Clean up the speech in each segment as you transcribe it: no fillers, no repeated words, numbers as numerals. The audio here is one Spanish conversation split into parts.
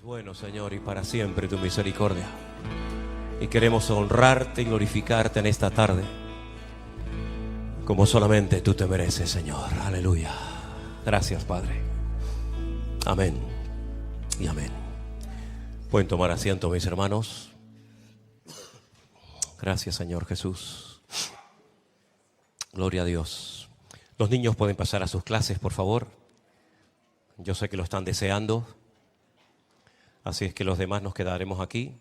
Bueno, Señor, y para siempre tu misericordia. Y queremos honrarte y glorificarte en esta tarde, como solamente tú te mereces, Señor. Aleluya. Gracias, Padre. Amén y amén. Pueden tomar asiento, mis hermanos. Gracias, Señor Jesús. Gloria a Dios. Los niños pueden pasar a sus clases, por favor. Yo sé que lo están deseando. Así es que los demás nos quedaremos aquí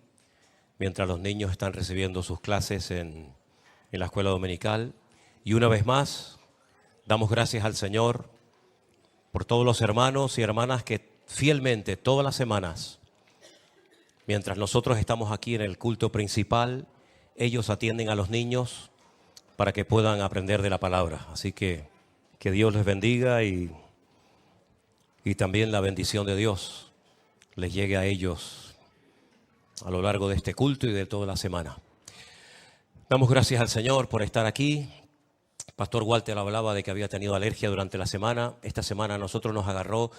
mientras los niños están recibiendo sus clases en la escuela dominical. Y una vez más, damos gracias al Señor por todos los hermanos y hermanas que fielmente todas las semanas, mientras nosotros estamos aquí en el culto principal, ellos atienden a los niños para que puedan aprender de la palabra. Así que Dios les bendiga y también la bendición de Dios les llegue a ellos a lo largo de este culto y de toda la semana. Damos gracias al Señor por estar aquí. Pastor Walter hablaba de que había tenido alergia durante la semana. Esta semana a nosotros nos agarró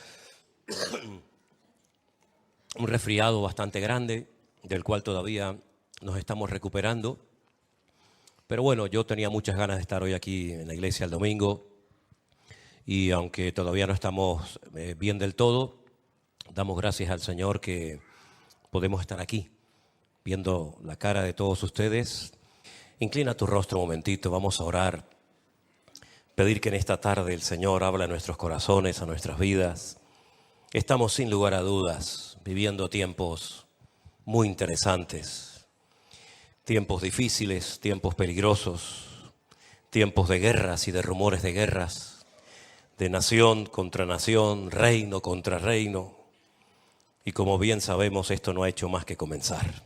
un resfriado bastante grande, del cual todavía nos estamos recuperando. Pero bueno, yo tenía muchas ganas de estar hoy aquí en la iglesia el domingo. Y aunque todavía no estamos bien del todo, damos gracias al Señor que podemos estar aquí, viendo la cara de todos ustedes. Inclina tu rostro un momentito, vamos a orar. Pedir que en esta tarde el Señor hable a nuestros corazones, a nuestras vidas. Estamos sin lugar a dudas viviendo tiempos muy interesantes, tiempos difíciles, tiempos peligrosos, tiempos de guerras y de rumores de guerras, de nación contra nación, reino contra reino. Y como bien sabemos, esto no ha hecho más que comenzar.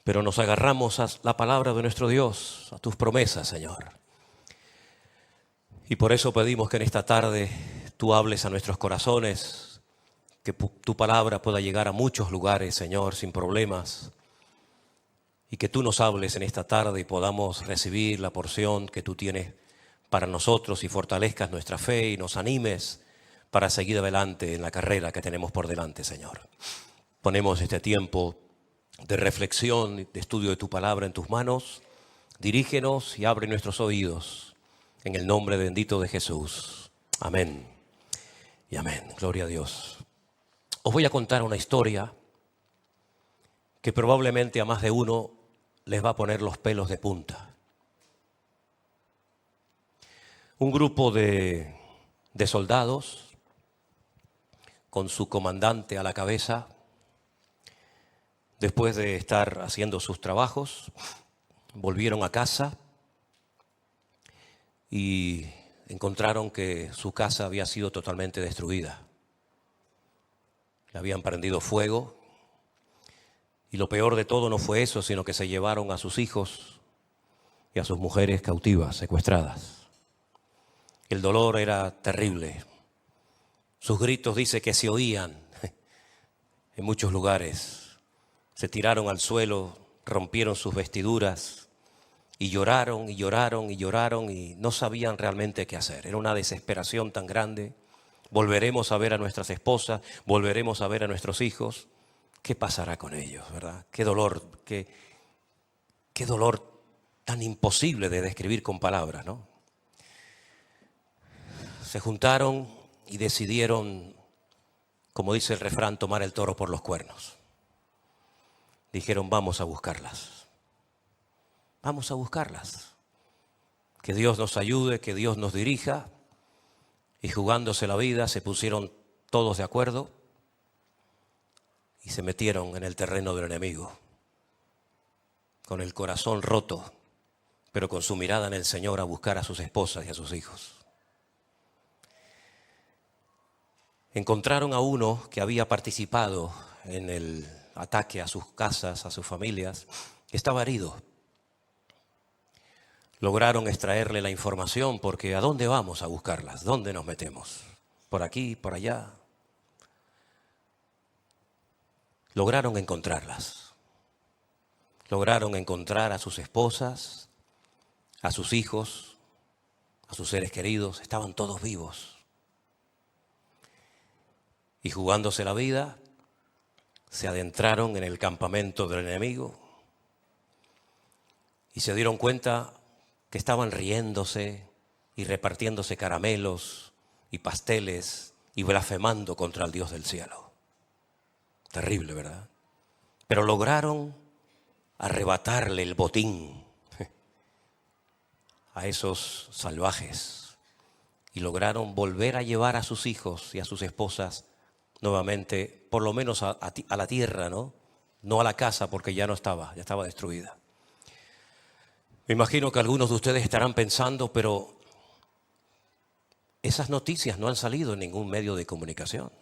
Pero nos agarramos a la palabra de nuestro Dios, a tus promesas, Señor. Y por eso pedimos que en esta tarde tú hables a nuestros corazones, que tu palabra pueda llegar a muchos lugares, Señor, sin problemas. Y que tú nos hables en esta tarde y podamos recibir la porción que tú tienes para nosotros y fortalezcas nuestra fe y nos animes para seguir adelante en la carrera que tenemos por delante, Señor. Ponemos este tiempo de reflexión, de estudio de tu palabra en tus manos. Dirígenos y abre nuestros oídos en el nombre bendito de Jesús. Amén y amén. Gloria a Dios. Os voy a contar una historia que probablemente a más de uno les va a poner los pelos de punta. Un grupo de soldados, con su comandante a la cabeza, después de estar haciendo sus trabajos, volvieron a casa y encontraron que su casa había sido totalmente destruida. Le habían prendido fuego y lo peor de todo no fue eso, sino que se llevaron a sus hijos y a sus mujeres cautivas, secuestradas. El dolor era terrible. Sus gritos dice que se oían en muchos lugares. Se tiraron al suelo, rompieron sus vestiduras y lloraron y lloraron y lloraron y no sabían realmente qué hacer. Era una desesperación tan grande. Volveremos a ver a nuestras esposas, volveremos a ver a nuestros hijos. ¿Qué pasará con ellos, verdad? Qué dolor tan imposible de describir con palabras, ¿no? Se juntaron y decidieron, como dice el refrán, tomar el toro por los cuernos. Dijeron, vamos a buscarlas. Vamos a buscarlas. Que Dios nos ayude, que Dios nos dirija. Y jugándose la vida, se pusieron todos de acuerdo y se metieron en el terreno del enemigo. Con el corazón roto, pero con su mirada en el Señor a buscar a sus esposas y a sus hijos. Encontraron a uno que había participado en el ataque a sus casas, a sus familias, que estaba herido. Lograron extraerle la información porque ¿a dónde vamos a buscarlas? ¿Dónde nos metemos? ¿Por aquí, por allá? Lograron encontrarlas. Lograron encontrar a sus esposas, a sus hijos, a sus seres queridos. Estaban todos vivos. Y jugándose la vida, se adentraron en el campamento del enemigo y se dieron cuenta que estaban riéndose y repartiéndose caramelos y pasteles y blasfemando contra el Dios del cielo. Terrible, ¿verdad? Pero lograron arrebatarle el botín a esos salvajes y lograron volver a llevar a sus hijos y a sus esposas nuevamente, por lo menos a la tierra, ¿no? No a la casa, porque ya no estaba, ya estaba destruida. Me imagino que algunos de ustedes estarán pensando, pero esas noticias no han salido en ningún medio de comunicación.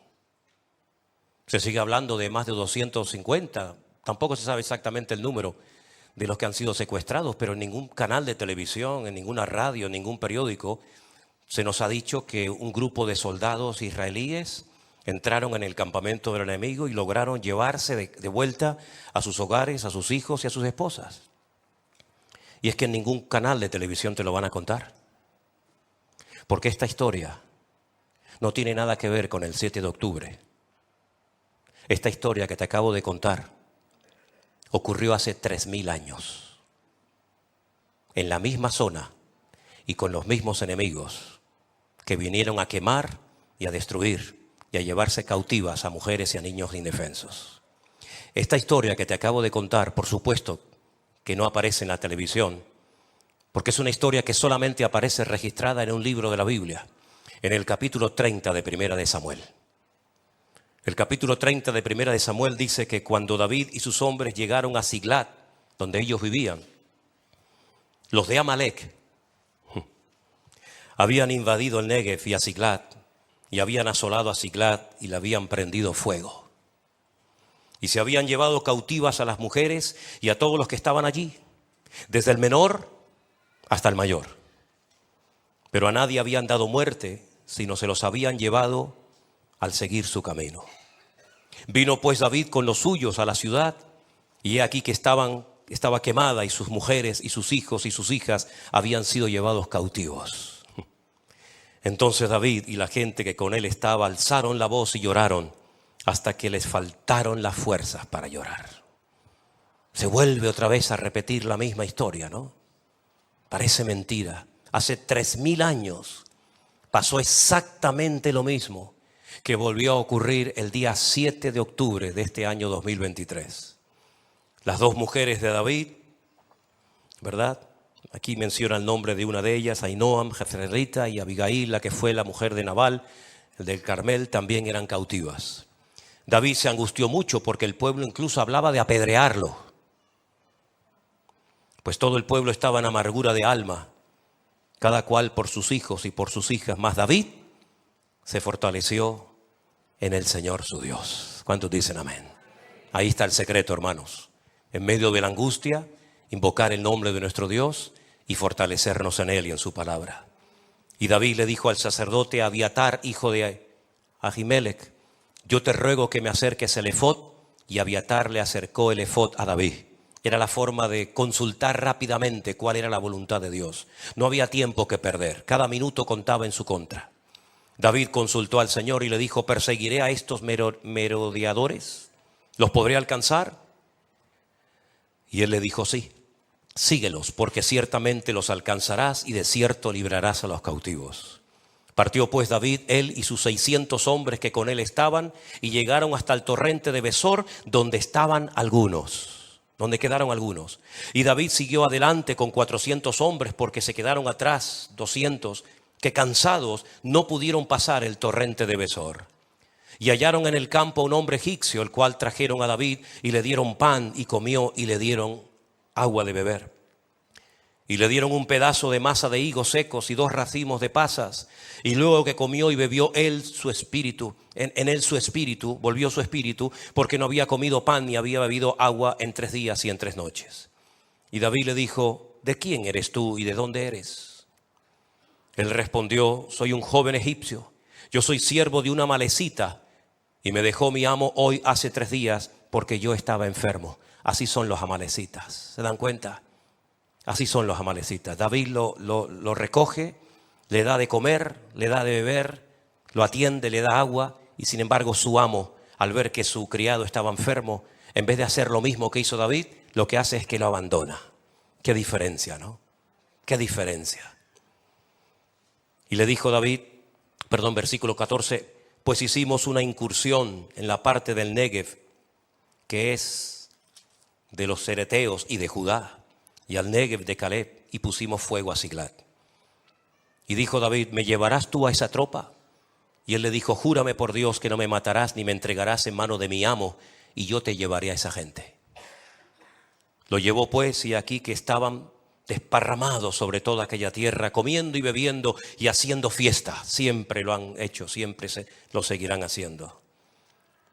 Se sigue hablando de más de 250, tampoco se sabe exactamente el número de los que han sido secuestrados, pero en ningún canal de televisión, en ninguna radio, en ningún periódico, se nos ha dicho que un grupo de soldados israelíes entraron en el campamento del enemigo y lograron llevarse de vuelta a sus hogares, a sus hijos y a sus esposas. Y es que en ningún canal de televisión te lo van a contar. Porque esta historia no tiene nada que ver con el 7 de octubre. Esta historia que te acabo de contar ocurrió hace 3000 años. En la misma zona y con los mismos enemigos que vinieron a quemar y a destruir y a llevarse cautivas a mujeres y a niños indefensos. Esta historia que te acabo de contar, por supuesto, que no aparece en la televisión, porque es una historia que solamente aparece registrada en un libro de la Biblia, en el capítulo 30 de Primera de Samuel. El capítulo 30 de Primera de Samuel dice que cuando David y sus hombres llegaron a Siglat, donde ellos vivían, los de Amalek habían invadido el Negev y a Siglat, y habían asolado a Siglat y le habían prendido fuego. Y se habían llevado cautivas a las mujeres y a todos los que estaban allí, desde el menor hasta el mayor. Pero a nadie habían dado muerte, sino se los habían llevado al seguir su camino. Vino pues David con los suyos a la ciudad, y he aquí que estaba quemada, y sus mujeres y sus hijos y sus hijas habían sido llevados cautivos. Entonces David y la gente que con él estaba alzaron la voz y lloraron hasta que les faltaron las fuerzas para llorar. Se vuelve otra vez a repetir la misma historia, ¿no? Parece mentira. Hace 3000 años pasó exactamente lo mismo que volvió a ocurrir el día 7 de octubre de este año 2023. Las dos mujeres de David, ¿verdad? Aquí menciona el nombre de una de ellas, Ahinoam, Jezreelita, y Abigail, la que fue la mujer de Nabal, el del Carmel, también eran cautivas. David se angustió mucho porque el pueblo incluso hablaba de apedrearlo. Pues todo el pueblo estaba en amargura de alma, cada cual por sus hijos y por sus hijas. Mas David se fortaleció en el Señor su Dios. ¿Cuántos dicen amén? Ahí está el secreto, hermanos. En medio de la angustia, invocar el nombre de nuestro Dios y fortalecernos en Él y en su palabra. Y David le dijo al sacerdote Abiatar, hijo de Ahimelech: yo te ruego que me acerques el efod. Y Abiatar le acercó el efod a David. Era la forma de consultar rápidamente cuál era la voluntad de Dios. No había tiempo que perder, cada minuto contaba en su contra. David consultó al Señor y le dijo: ¿perseguiré a estos merodeadores? ¿Los podré alcanzar? Y él le dijo: sí, síguelos, porque ciertamente los alcanzarás y de cierto librarás a los cautivos. Partió pues David, él y sus 600 hombres que con él estaban, y llegaron hasta el torrente de Besor, donde estaban algunos, donde quedaron algunos. Y David siguió adelante con 400 hombres, porque se quedaron atrás 200, que cansados no pudieron pasar el torrente de Besor. Y hallaron en el campo a un hombre egipcio, el cual trajeron a David, y le dieron pan, y comió, y le dieron agua de beber. Y le dieron un pedazo de masa de higos secos y 2 racimos de pasas. Y luego que comió y bebió él su espíritu, en él su espíritu, volvió su espíritu, porque no había comido pan ni había bebido agua en 3 días y en 3 noches. Y David le dijo: ¿de quién eres tú y de dónde eres? Él respondió: soy un joven egipcio. Yo soy siervo de una amalecita, y me dejó mi amo hoy hace 3 días porque yo estaba enfermo. Así son los amalecitas. ¿Se dan cuenta? Así son los amalecitas. David lo recoge, le da de comer, le da de beber, lo atiende, le da agua, y sin embargo su amo al ver que su criado estaba enfermo, en vez de hacer lo mismo que hizo David, lo que hace es que lo abandona. Qué diferencia, ¿no? Qué diferencia. Y le dijo David, versículo 14, pues hicimos una incursión en la parte del Negev, que es de los cereteos y de Judá, y al Negev de Caleb, y pusimos fuego a Siglat. Y dijo David, ¿me llevarás tú a esa tropa? Y él le dijo, júrame por Dios que no me matarás ni me entregarás en mano de mi amo, y yo te llevaré a esa gente. Lo llevó pues, y aquí que estaban desparramados sobre toda aquella tierra, comiendo y bebiendo y haciendo fiesta. Siempre lo han hecho, siempre lo seguirán haciendo.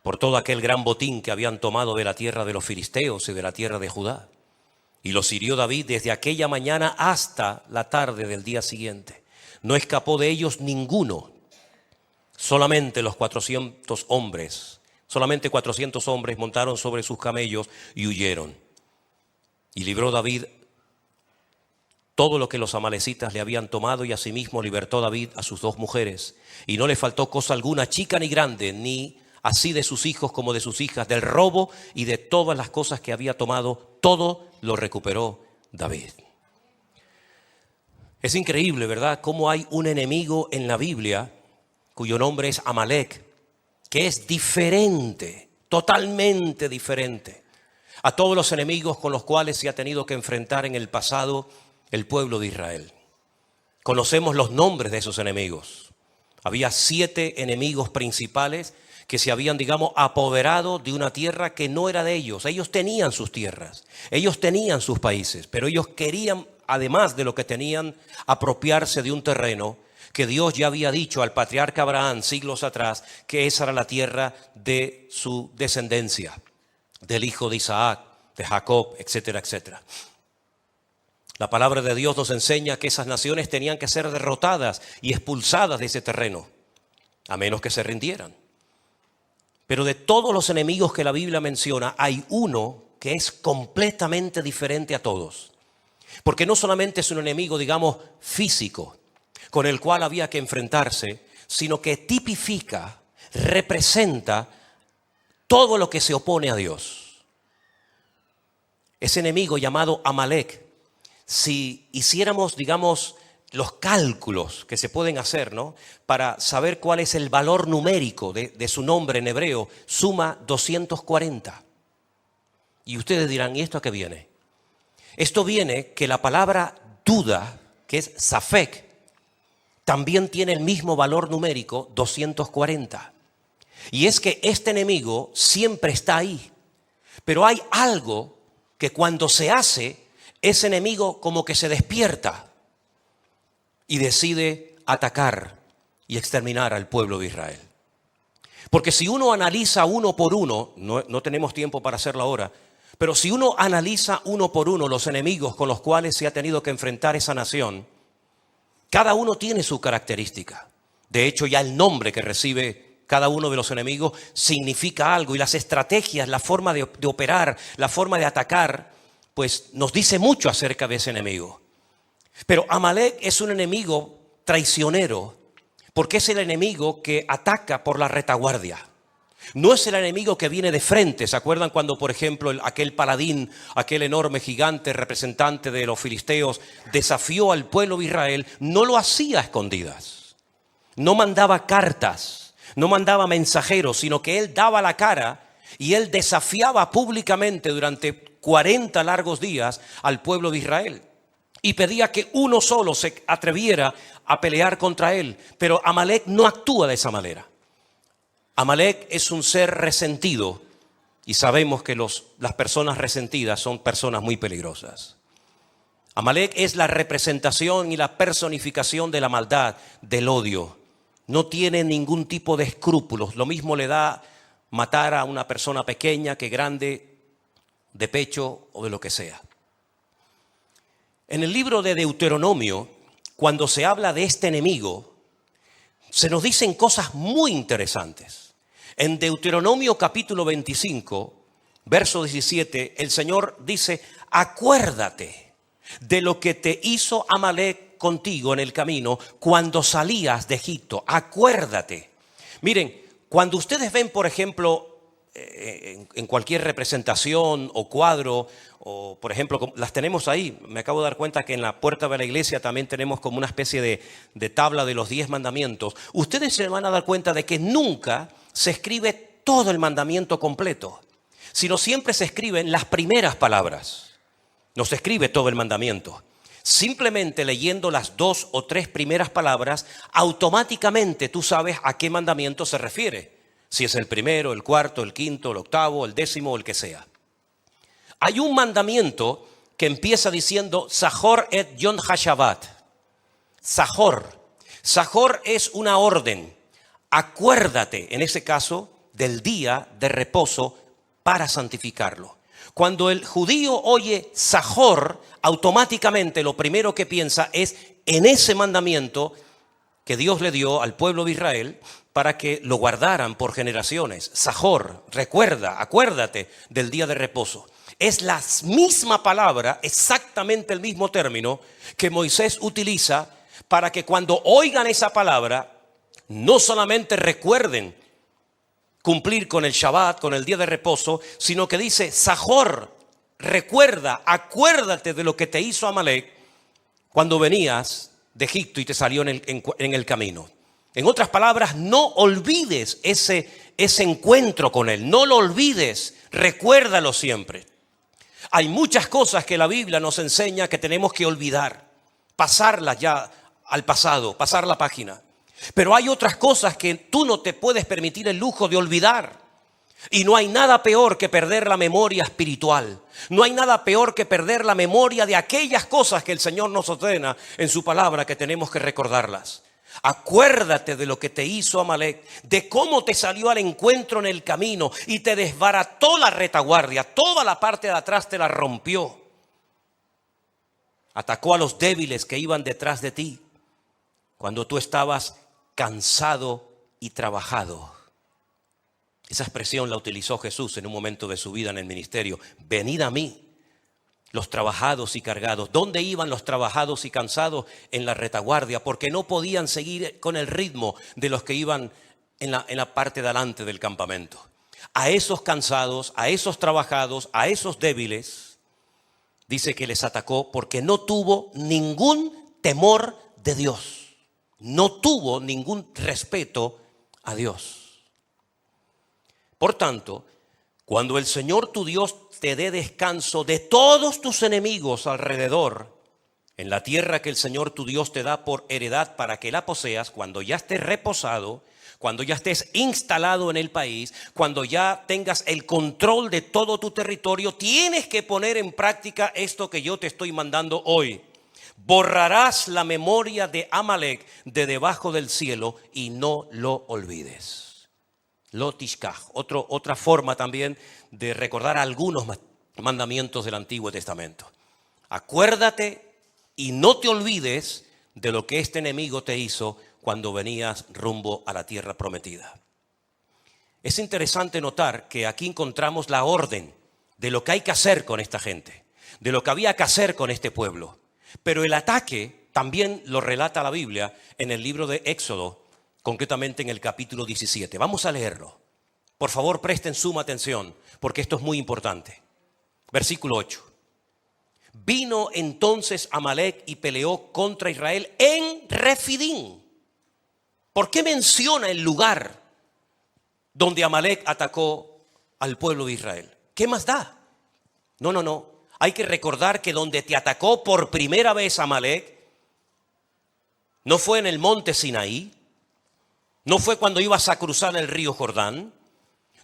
Por todo aquel gran botín que habían tomado de la tierra de los filisteos y de la tierra de Judá. Y los hirió David desde aquella mañana hasta la tarde del día siguiente. No escapó de ellos ninguno, solamente 400 hombres montaron sobre sus camellos y huyeron. Y libró David todo lo que los amalecitas le habían tomado, y asimismo libertó David a sus 2 mujeres. Y no le faltó cosa alguna, chica ni grande, ni así de sus hijos como de sus hijas, del robo y de todas las cosas que había tomado, todo lo recuperó David. Es increíble, ¿verdad?, cómo hay un enemigo en la Biblia cuyo nombre es Amalek, que es diferente, totalmente diferente a todos los enemigos con los cuales se ha tenido que enfrentar en el pasado el pueblo de Israel. Conocemos los nombres de esos enemigos. Había 7 enemigos principales que se habían, apoderado de una tierra que no era de ellos. Ellos tenían sus tierras, ellos tenían sus países, pero ellos querían, además de lo que tenían, apropiarse de un terreno que Dios ya había dicho al patriarca Abraham siglos atrás que esa era la tierra de su descendencia, del hijo de Isaac, de Jacob, etcétera, etcétera. La palabra de Dios nos enseña que esas naciones tenían que ser derrotadas y expulsadas de ese terreno, a menos que se rindieran. Pero de todos los enemigos que la Biblia menciona, hay uno que es completamente diferente a todos. Porque no solamente es un enemigo, físico, con el cual había que enfrentarse, sino que tipifica, representa todo lo que se opone a Dios. Ese enemigo llamado Amalek, si hiciéramos, los cálculos que se pueden hacer, ¿no?, para saber cuál es el valor numérico de su nombre en hebreo, suma 240. Y ustedes dirán, ¿y esto a qué viene? Esto viene que la palabra duda, que es safek, también tiene el mismo valor numérico, 240. Y es que este enemigo siempre está ahí. Pero hay algo que cuando se hace, ese enemigo como que se despierta y decide atacar y exterminar al pueblo de Israel. Porque si uno analiza uno por uno, no tenemos tiempo para hacerlo ahora, pero si uno analiza uno por uno los enemigos con los cuales se ha tenido que enfrentar esa nación, cada uno tiene su característica. De hecho, ya el nombre que recibe cada uno de los enemigos significa algo, y las estrategias, la forma de operar, la forma de atacar, pues nos dice mucho acerca de ese enemigo. Pero Amalek es un enemigo traicionero, porque es el enemigo que ataca por la retaguardia. No es el enemigo que viene de frente. ¿Se acuerdan cuando, por ejemplo, aquel paladín, aquel enorme gigante representante de los filisteos, desafió al pueblo de Israel? No lo hacía a escondidas. No mandaba cartas, no mandaba mensajeros, sino que él daba la cara y él desafiaba públicamente durante 40 largos días al pueblo de Israel. Y pedía que uno solo se atreviera a pelear contra él. Pero Amalek no actúa de esa manera. Amalek es un ser resentido, y sabemos que las personas resentidas son personas muy peligrosas. Amalek es la representación y la personificación de la maldad, del odio. No tiene ningún tipo de escrúpulos. Lo mismo le da matar a una persona pequeña que grande, de pecho o de lo que sea. En el libro de Deuteronomio, cuando se habla de este enemigo, se nos dicen cosas muy interesantes. En Deuteronomio capítulo 25, verso 17, el Señor dice: acuérdate de lo que te hizo Amalek contigo en el camino cuando salías de Egipto. Acuérdate. Miren, cuando ustedes ven, por ejemplo, en cualquier representación o cuadro, o por ejemplo, las tenemos ahí. Me acabo de dar cuenta que en la puerta de la iglesia también tenemos como una especie de tabla de los 10 mandamientos. Ustedes se van a dar cuenta de que nunca se escribe todo el mandamiento completo, sino siempre se escriben las primeras palabras. No se escribe todo el mandamiento. Simplemente leyendo las 2 o 3 primeras palabras, automáticamente tú sabes a qué mandamiento se refiere. Si es el primero, el cuarto, el quinto, el octavo, el décimo o el que sea. Hay un mandamiento que empieza diciendo Zahor et Yom HaShabbat. Zahor. Zahor es una orden. Acuérdate, en ese caso, del día de reposo para santificarlo. Cuando el judío oye Zahor, automáticamente lo primero que piensa es en ese mandamiento que Dios le dio al pueblo de Israel para que lo guardaran por generaciones. Zahor, recuerda, acuérdate del día de reposo. Es la misma palabra, exactamente el mismo término que Moisés utiliza para que cuando oigan esa palabra, no solamente recuerden cumplir con el Shabbat, con el día de reposo, sino que dice, Zahor, recuerda, acuérdate de lo que te hizo Amalek cuando venías de Egipto y te salió en el camino. En otras palabras, no olvides ese encuentro con él, no lo olvides, recuérdalo siempre. Hay muchas cosas que la Biblia nos enseña que tenemos que olvidar, pasarlas ya al pasado, pasar la página. Pero hay otras cosas que tú no te puedes permitir el lujo de olvidar. Y no hay nada peor que perder la memoria espiritual. No hay nada peor que perder la memoria de aquellas cosas que el Señor nos ordena en su palabra que tenemos que recordarlas. Acuérdate de lo que te hizo Amalek, de cómo te salió al encuentro en el camino y te desbarató la retaguardia, toda la parte de atrás te la rompió. Atacó a los débiles que iban detrás de ti cuando tú estabas cansado y trabajado. Esa expresión la utilizó Jesús en un momento de su vida en el ministerio. Venid a mí, los trabajados y cargados. ¿Dónde iban los trabajados y cansados? En la retaguardia, porque no podían seguir con el ritmo de los que iban en la parte de adelante del campamento. A esos cansados, a esos trabajados, a esos débiles, dice que les atacó porque no tuvo ningún temor de Dios. No tuvo ningún respeto a Dios. Por tanto, cuando el Señor tu Dios te dé descanso de todos tus enemigos alrededor, en la tierra que el Señor tu Dios te da por heredad para que la poseas, cuando ya estés reposado, cuando ya estés instalado en el país, cuando ya tengas el control de todo tu territorio, tienes que poner en práctica esto que yo te estoy mandando hoy. Borrarás la memoria de Amalek de debajo del cielo y no lo olvides. Lo tishkach, otra forma también de recordar algunos mandamientos del Antiguo Testamento. Acuérdate y no te olvides de lo que este enemigo te hizo cuando venías rumbo a la tierra prometida. Es interesante notar que aquí encontramos la orden de lo que hay que hacer con esta gente, de lo que había que hacer con este pueblo. Pero el ataque también lo relata la Biblia en el libro de Éxodo, concretamente en el capítulo 17. Vamos a leerlo. Por favor, presten suma atención, porque esto es muy importante. Versículo 8. Vino entonces Amalek y peleó contra Israel en Refidim. ¿Por qué menciona el lugar donde Amalek atacó al pueblo de Israel? ¿Qué más da? No. Hay que recordar que donde te atacó por primera vez Amalek no fue en el monte Sinaí, no fue cuando ibas a cruzar el río Jordán,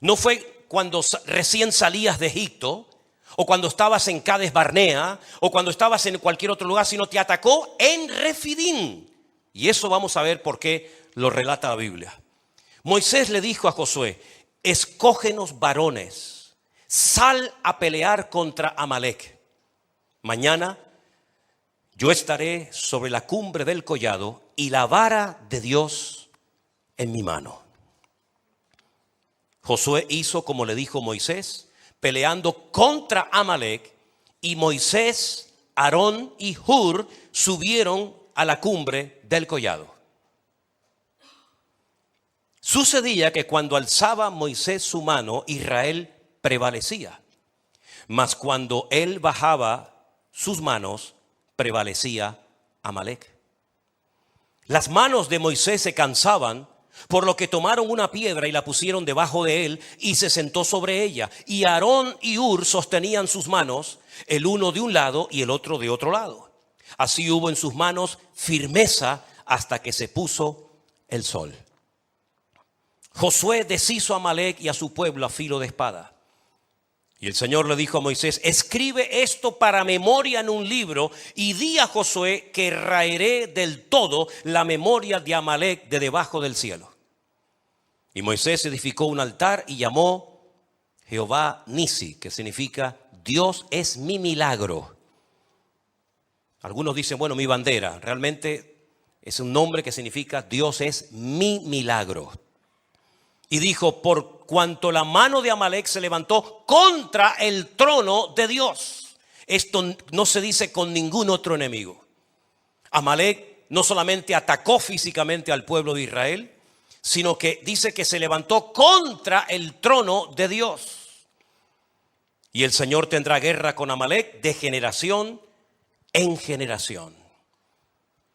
no fue cuando recién salías de Egipto, o cuando estabas en Cades Barnea, o cuando estabas en cualquier otro lugar, sino te atacó en Refidim. Y eso vamos a ver por qué lo relata la Biblia. Moisés le dijo a Josué, escógenos varones, sal a pelear contra Amalek. Mañana yo estaré sobre la cumbre del collado y la vara de Dios en mi mano. Josué hizo como le dijo Moisés, peleando contra Amalek, y Moisés, Aarón y Hur subieron a la cumbre del collado. Sucedía que cuando alzaba Moisés su mano, Israel prevalecía. Mas cuando él bajaba sus manos, prevalecía Amalec. Las manos de Moisés se cansaban, por lo que tomaron una piedra y la pusieron debajo de él y se sentó sobre ella. Y Aarón y Hur sostenían sus manos, el uno de un lado y el otro de otro lado. Así hubo en sus manos firmeza hasta que se puso el sol. Josué deshizo a Amalec y a su pueblo a filo de espada. Y el Señor le dijo a Moisés: escribe esto para memoria en un libro y di a Josué que raeré del todo la memoria de Amalec de debajo del cielo. Y Moisés edificó un altar y llamó Jehová Nisi, que significa Dios es mi milagro. Algunos dicen, bueno, mi bandera. Realmente es un nombre que significa Dios es mi milagro. Y dijo: por cuanto la mano de Amalec se levantó contra el trono de Dios. Esto no se dice con ningún otro enemigo. Amalec no solamente atacó físicamente al pueblo de Israel, sino que dice que se levantó contra el trono de Dios. Y el Señor tendrá guerra con Amalec de generación en generación.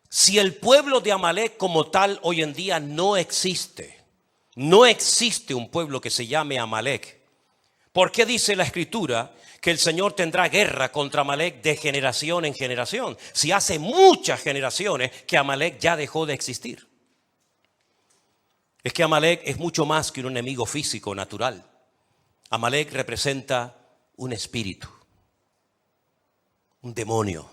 Si el pueblo de Amalec como tal hoy en día no existe un pueblo que se llame Amalec, ¿por qué dice la Escritura que el Señor tendrá guerra contra Amalec de generación en generación? Si hace muchas generaciones que Amalec ya dejó de existir. Es que Amalec es mucho más que un enemigo físico natural. Amalec representa un espíritu, un demonio.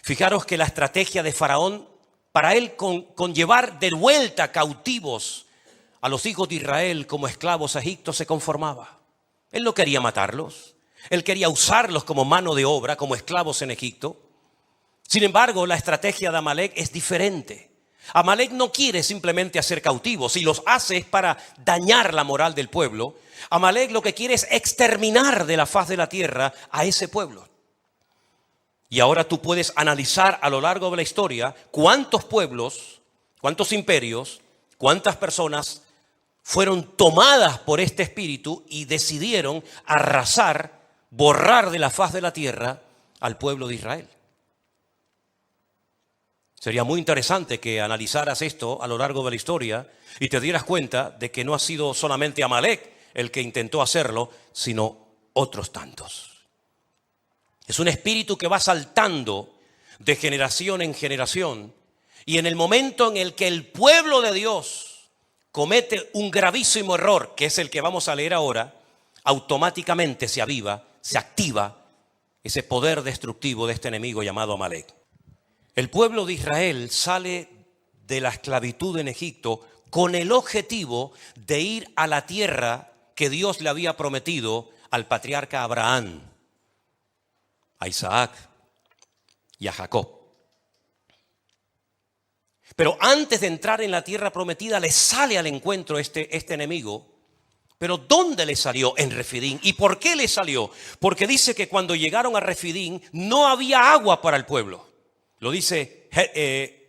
Fijaros que la estrategia de Faraón, para él con llevar de vuelta cautivos a los hijos de Israel como esclavos a Egipto, se conformaba. Él no quería matarlos. Él quería usarlos como mano de obra, como esclavos en Egipto. Sin embargo, la estrategia de Amalec es diferente. Amalec no quiere simplemente hacer cautivos. Si los hace es para dañar la moral del pueblo. Amalec lo que quiere es exterminar de la faz de la tierra a ese pueblo. Y ahora tú puedes analizar a lo largo de la historia cuántos pueblos, cuántos imperios, cuántas personas fueron tomadas por este espíritu y decidieron arrasar, borrar de la faz de la tierra al pueblo de Israel. Sería muy interesante que analizaras esto a lo largo de la historia y te dieras cuenta de que no ha sido solamente Amalec el que intentó hacerlo, sino otros tantos. Es un espíritu que va saltando de generación en generación, y en el momento en el que el pueblo de Dios comete un gravísimo error, que es el que vamos a leer ahora, automáticamente se aviva, se activa ese poder destructivo de este enemigo llamado Amalec. El pueblo de Israel sale de la esclavitud en Egipto con el objetivo de ir a la tierra que Dios le había prometido al patriarca Abraham, a Isaac y a Jacob. Pero antes de entrar en la tierra prometida, le sale al encuentro este enemigo. ¿Pero dónde le salió? En Refidín. ¿Y por qué le salió? Porque dice que cuando llegaron a Refidín no había agua para el pueblo. Lo dice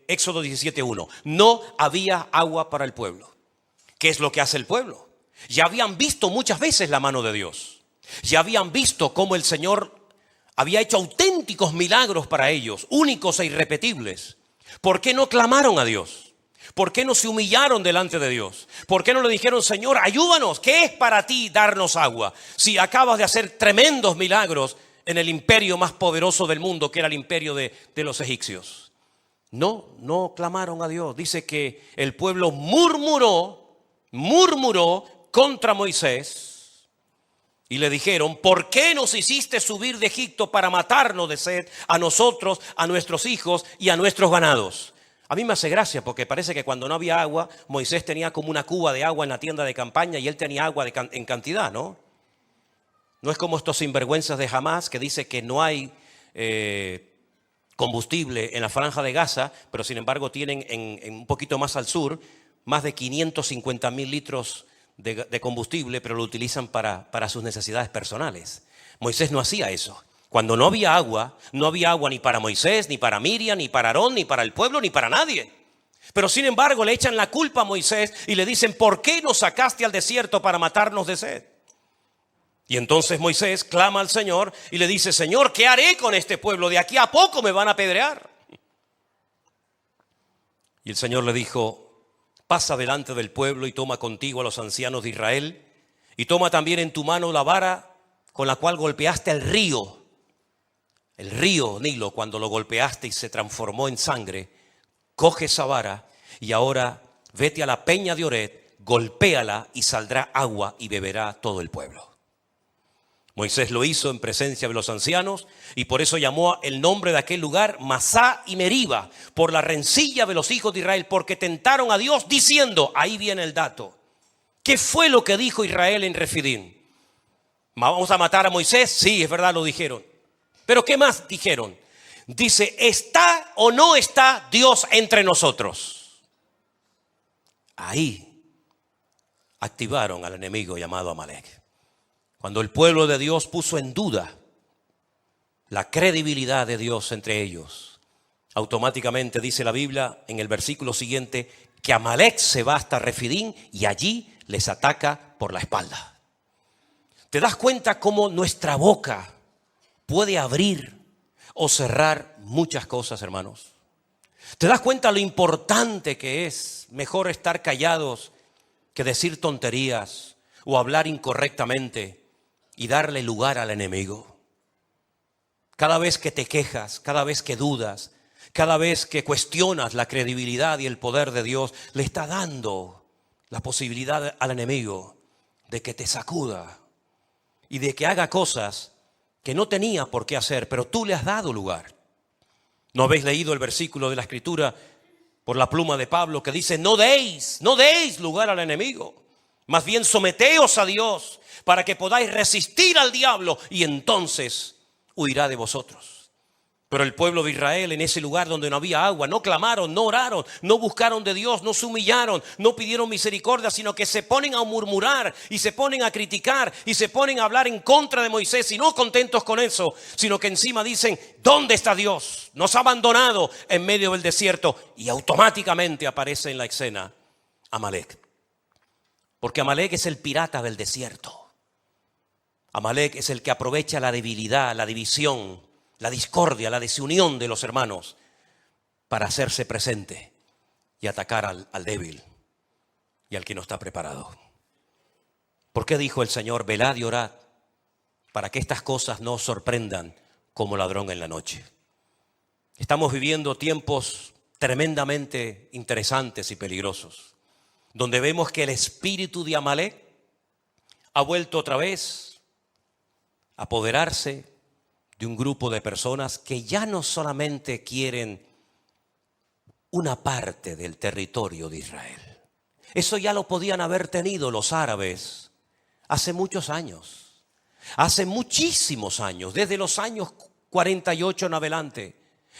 Éxodo 17:1. No había agua para el pueblo. ¿Qué es lo que hace el pueblo? Ya habían visto muchas veces la mano de Dios. Ya habían visto cómo el Señor había hecho auténticos milagros para ellos, únicos e irrepetibles. ¿Por qué no clamaron a Dios? ¿Por qué no se humillaron delante de Dios? ¿Por qué no le dijeron: Señor, ayúdanos? ¿Qué es para ti darnos agua? Si acabas de hacer tremendos milagros en el imperio más poderoso del mundo, que era el imperio de los egipcios. No clamaron a Dios. Dice que el pueblo murmuró contra Moisés. Y le dijeron: ¿por qué nos hiciste subir de Egipto para matarnos de sed a nosotros, a nuestros hijos y a nuestros ganados? A mí me hace gracia porque parece que cuando no había agua, Moisés tenía como una cuba de agua en la tienda de campaña y él tenía agua en cantidad, ¿no? No es como estos sinvergüenzas de Hamás que dice que no hay combustible en la franja de Gaza, pero sin embargo tienen en un poquito más al sur más de 550,000 litros de combustible, pero lo utilizan para sus necesidades personales. Moisés no hacía eso. Cuando no había agua ni para Moisés, ni para Miriam, ni para Aarón, ni para el pueblo, ni para nadie. Pero sin embargo le echan la culpa a Moisés y le dicen, ¿por qué nos sacaste al desierto para matarnos de sed? Y entonces Moisés clama al Señor y le dice, Señor, ¿qué haré con este pueblo? De aquí a poco me van a apedrear. Y el Señor le dijo, pasa delante del pueblo y toma contigo a los ancianos de Israel y toma también en tu mano la vara con la cual golpeaste el río Nilo, cuando lo golpeaste y se transformó en sangre. Coge esa vara y ahora vete a la peña de Oret, golpéala y saldrá agua y beberá todo el pueblo. Moisés lo hizo en presencia de los ancianos y por eso llamó el nombre de aquel lugar Masá y Meriba, por la rencilla de los hijos de Israel, porque tentaron a Dios diciendo, ahí viene el dato, ¿qué fue lo que dijo Israel en Refidim? ¿Vamos a matar a Moisés? Sí, es verdad, lo dijeron. Pero ¿qué más dijeron? Dice, ¿está o no está Dios entre nosotros? Ahí activaron al enemigo llamado Amalek. Cuando el pueblo de Dios puso en duda la credibilidad de Dios entre ellos, automáticamente dice la Biblia en el versículo siguiente que Amalek se va hasta Refidim y allí les ataca por la espalda. ¿Te das cuenta cómo nuestra boca puede abrir o cerrar muchas cosas, hermanos? ¿Te das cuenta lo importante que es? Mejor estar callados que decir tonterías o hablar incorrectamente y darle lugar al enemigo. Cada vez que te quejas, cada vez que dudas, cada vez que cuestionas la credibilidad y el poder de Dios, le está dando la posibilidad al enemigo de que te sacuda y de que haga cosas que no tenía por qué hacer, pero tú le has dado lugar. ¿No habéis leído el versículo de la Escritura por la pluma de Pablo que dice, no deis lugar al enemigo, más bien someteos a Dios para que podáis resistir al diablo y entonces huirá de vosotros? Pero el pueblo de Israel en ese lugar donde no había agua, no clamaron, no oraron, no buscaron de Dios, no se humillaron, no pidieron misericordia, sino que se ponen a murmurar y se ponen a criticar y se ponen a hablar en contra de Moisés y no contentos con eso, sino que encima dicen, ¿dónde está Dios? Nos ha abandonado en medio del desierto y automáticamente aparece en la escena Amalek. Porque Amalek es el pirata del desierto. Amalek es el que aprovecha la debilidad, la división, la discordia, la desunión de los hermanos para hacerse presente y atacar al débil y al que no está preparado. ¿Por qué dijo el Señor, velad y orad para que estas cosas no os sorprendan como ladrón en la noche? Estamos viviendo tiempos tremendamente interesantes y peligrosos, donde vemos que el espíritu de Amalek ha vuelto otra vez a apoderarse de un grupo de personas que ya no solamente quieren una parte del territorio de Israel. Eso ya lo podían haber tenido los árabes hace muchos años, hace muchísimos años, desde los años 48 en adelante,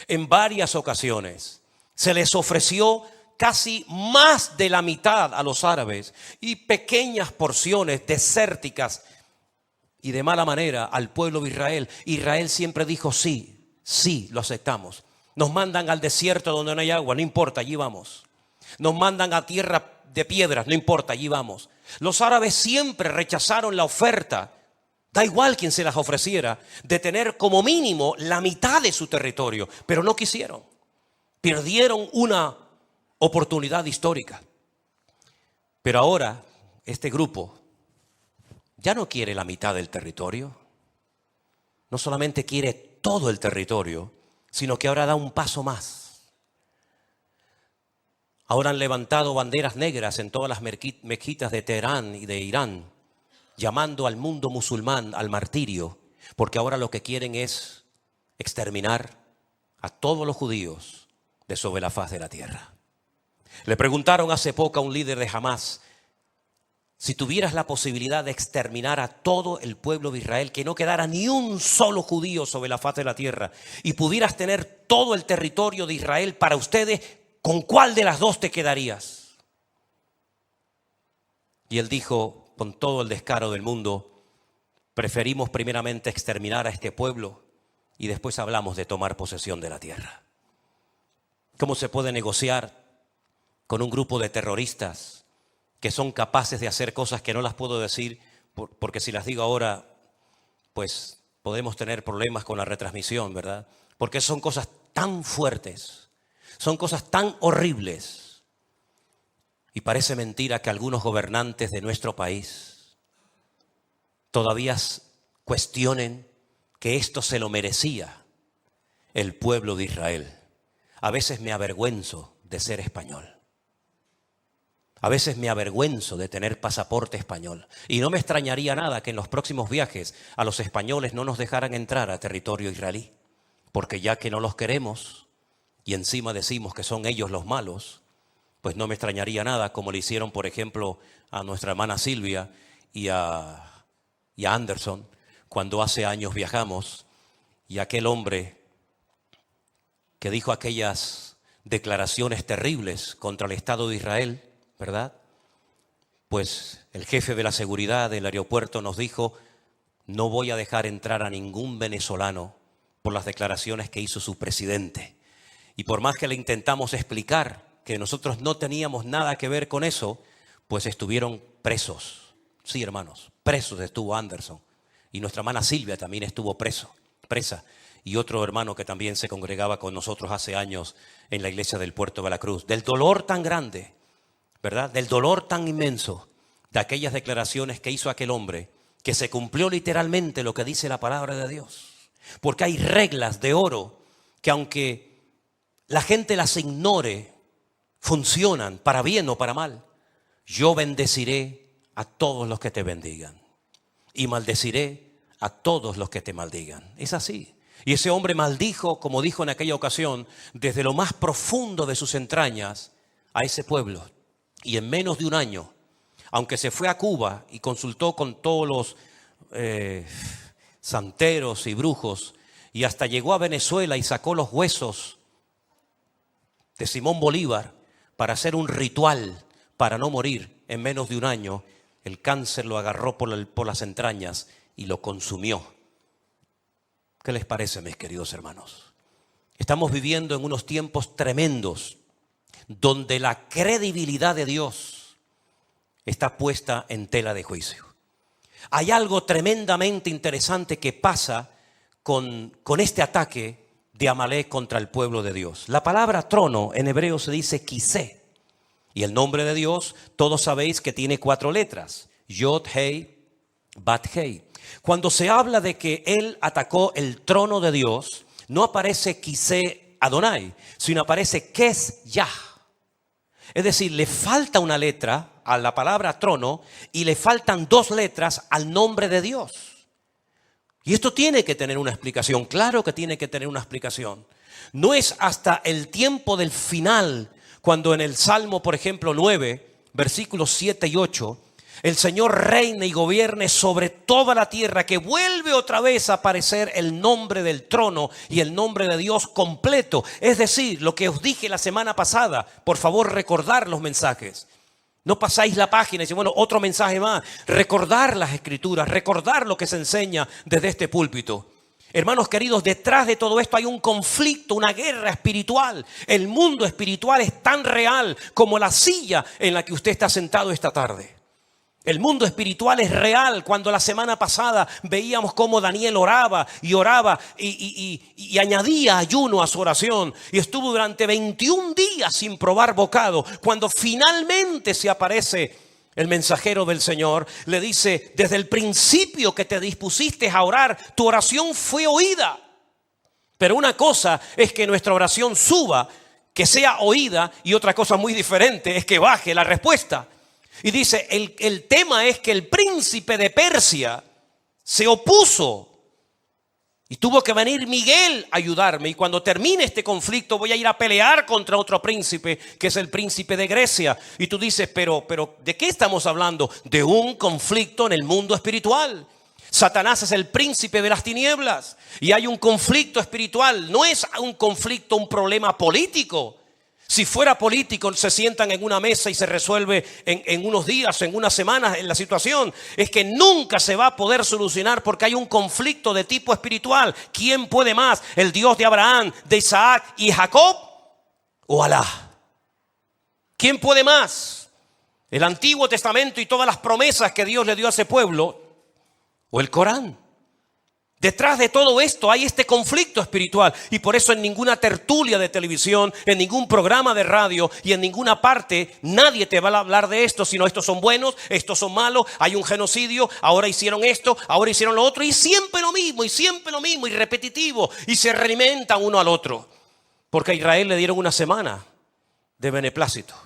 en varias ocasiones. Se les ofreció casi más de la mitad a los árabes y pequeñas porciones desérticas y de mala manera al pueblo de Israel. Israel siempre dijo sí, lo aceptamos. Nos mandan al desierto donde no hay agua, no importa, allí vamos. Nos mandan a tierra de piedras, no importa, allí vamos. Los árabes siempre rechazaron la oferta, da igual quien se las ofreciera, de tener como mínimo la mitad de su territorio, pero no quisieron. Perdieron una oportunidad histórica. Pero ahora este grupo ya no quiere la mitad del territorio, no solamente quiere todo el territorio, sino que ahora da un paso más. Ahora han levantado banderas negras en todas las mezquitas de Teherán y de Irán, llamando al mundo musulmán al martirio, porque ahora lo que quieren es exterminar a todos los judíos de sobre la faz de la tierra. Le preguntaron hace poco a un líder de Hamás, si tuvieras la posibilidad de exterminar a todo el pueblo de Israel, que no quedara ni un solo judío sobre la faz de la tierra, y pudieras tener todo el territorio de Israel para ustedes, ¿con cuál de las dos te quedarías? Y él dijo, con todo el descaro del mundo, preferimos primeramente exterminar a este pueblo y después hablamos de tomar posesión de la tierra. ¿Cómo se puede negociar con un grupo de terroristas que son capaces de hacer cosas que no las puedo decir porque si las digo ahora, pues podemos tener problemas con la retransmisión, ¿verdad? Porque son cosas tan fuertes, son cosas tan horribles. Y parece mentira que algunos gobernantes de nuestro país todavía cuestionen que esto se lo merecía el pueblo de Israel. A veces me avergüenzo de ser español. A veces me avergüenzo de tener pasaporte español. Y no me extrañaría nada que en los próximos viajes a los españoles no nos dejaran entrar a territorio israelí. Porque ya que no los queremos y encima decimos que son ellos los malos, pues no me extrañaría nada como le hicieron, por ejemplo, a nuestra hermana Silvia y a Anderson cuando hace años viajamos y aquel hombre que dijo aquellas declaraciones terribles contra el Estado de Israel, ¿verdad? Pues el jefe de la seguridad del aeropuerto nos dijo: no voy a dejar entrar a ningún venezolano por las declaraciones que hizo su presidente. Y por más que le intentamos explicar que nosotros no teníamos nada que ver con eso, pues estuvieron presos. Sí, hermanos, presos estuvo Anderson. Y nuestra hermana Silvia también estuvo presa. Y otro hermano que también se congregaba con nosotros hace años en la iglesia del Puerto de la Cruz. Del dolor tan grande, ¿verdad? Del dolor tan inmenso de aquellas declaraciones que hizo aquel hombre, que se cumplió literalmente lo que dice la palabra de Dios. Porque hay reglas de oro que aunque la gente las ignore, funcionan para bien o para mal. Yo bendeciré a todos los que te bendigan y maldeciré a todos los que te maldigan. Es así. Y ese hombre maldijo, como dijo en aquella ocasión, desde lo más profundo de sus entrañas a ese pueblo. Y en menos de un año, aunque se fue a Cuba y consultó con todos los santeros y brujos, y hasta llegó a Venezuela y sacó los huesos de Simón Bolívar para hacer un ritual para no morir, en menos de un año el cáncer lo agarró por las entrañas y lo consumió. ¿Qué les parece, mis queridos hermanos? Estamos viviendo en unos tiempos tremendos donde la credibilidad de Dios está puesta en tela de juicio. Hay algo tremendamente interesante que pasa con este ataque de Amalek contra el pueblo de Dios. La palabra trono en hebreo se dice kisé. Y el nombre de Dios, todos sabéis que tiene 4 letras. Yod, Hei, Bat, Hei. Cuando se habla de que él atacó el trono de Dios, no aparece kisé Adonai, sino aparece Kes Yah. Es decir, le falta una letra a la palabra trono y le faltan 2 letras al nombre de Dios. Y esto tiene que tener una explicación, claro que tiene que tener una explicación. No es hasta el tiempo del final, cuando en el Salmo, por ejemplo, 9, versículos 7 y 8, el Señor reine y gobierne sobre toda la tierra, que vuelve otra vez a aparecer el nombre del trono y el nombre de Dios completo. Es decir, lo que os dije la semana pasada, por favor recordar los mensajes. No pasáis la página y decís, bueno, otro mensaje más. Recordar las escrituras, recordar lo que se enseña desde este púlpito. Hermanos queridos, detrás de todo esto hay un conflicto, una guerra espiritual. El mundo espiritual es tan real como la silla en la que usted está sentado esta tarde. El mundo espiritual es real. Cuando la semana pasada veíamos cómo Daniel oraba y añadía ayuno a su oración. Y estuvo durante 21 días sin probar bocado. Cuando finalmente se aparece el mensajero del Señor, le dice: desde el principio que te dispusiste a orar, tu oración fue oída. Pero una cosa es que nuestra oración suba, que sea oída, y otra cosa muy diferente es que baje la respuesta. Y dice, el tema es que el príncipe de Persia se opuso y tuvo que venir Miguel a ayudarme. Y cuando termine este conflicto voy a ir a pelear contra otro príncipe, que es el príncipe de Grecia. Y tú dices, pero ¿de qué estamos hablando? De un conflicto en el mundo espiritual. Satanás es el príncipe de las tinieblas y hay un conflicto espiritual. No es un conflicto, un problema político. Si fuera político, se sientan en una mesa y se resuelve en unos días, en unas semanas en la situación. Es que nunca se va a poder solucionar porque hay un conflicto de tipo espiritual. ¿Quién puede más? ¿El Dios de Abraham, de Isaac y Jacob? ¿O Alá? ¿Quién puede más? ¿El Antiguo Testamento y todas las promesas que Dios le dio a ese pueblo o el Corán? Detrás de todo esto hay este conflicto espiritual y por eso en ninguna tertulia de televisión, en ningún programa de radio y en ninguna parte nadie te va a hablar de esto, sino estos son buenos, estos son malos, hay un genocidio, ahora hicieron esto, ahora hicieron lo otro y siempre lo mismo y repetitivo y se realimentan uno al otro. Porque a Israel le dieron una semana de beneplácito,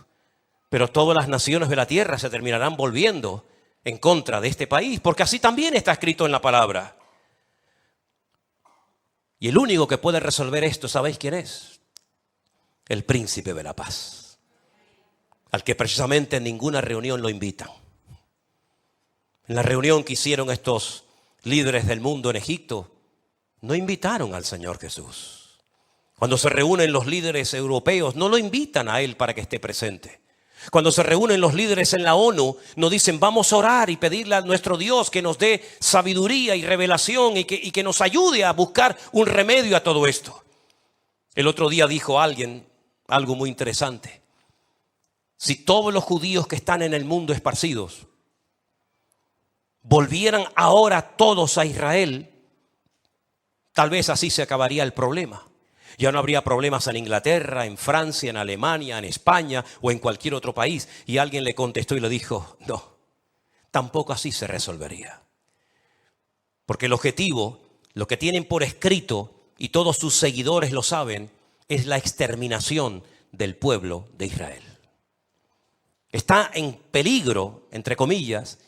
pero todas las naciones de la tierra se terminarán volviendo en contra de este país, porque así también está escrito en la palabra. Y el único que puede resolver esto, ¿sabéis quién es? El príncipe de la paz, al que precisamente en ninguna reunión lo invitan. En la reunión que hicieron estos líderes del mundo en Egipto, no invitaron al Señor Jesús. Cuando se reúnen los líderes europeos, no lo invitan a Él para que esté presente. Cuando se reúnen los líderes en la ONU, nos dicen vamos a orar y pedirle a nuestro Dios que nos dé sabiduría y revelación y que nos ayude a buscar un remedio a todo esto. El otro día dijo alguien algo muy interesante. Si todos los judíos que están en el mundo esparcidos volvieran ahora todos a Israel, tal vez así se acabaría el problema. Ya no habría problemas en Inglaterra, en Francia, en Alemania, en España o en cualquier otro país. Y alguien le contestó y le dijo, no, tampoco así se resolvería. Porque el objetivo, lo que tienen por escrito, y todos sus seguidores lo saben, es la exterminación del pueblo de Israel. Está en peligro, entre comillas,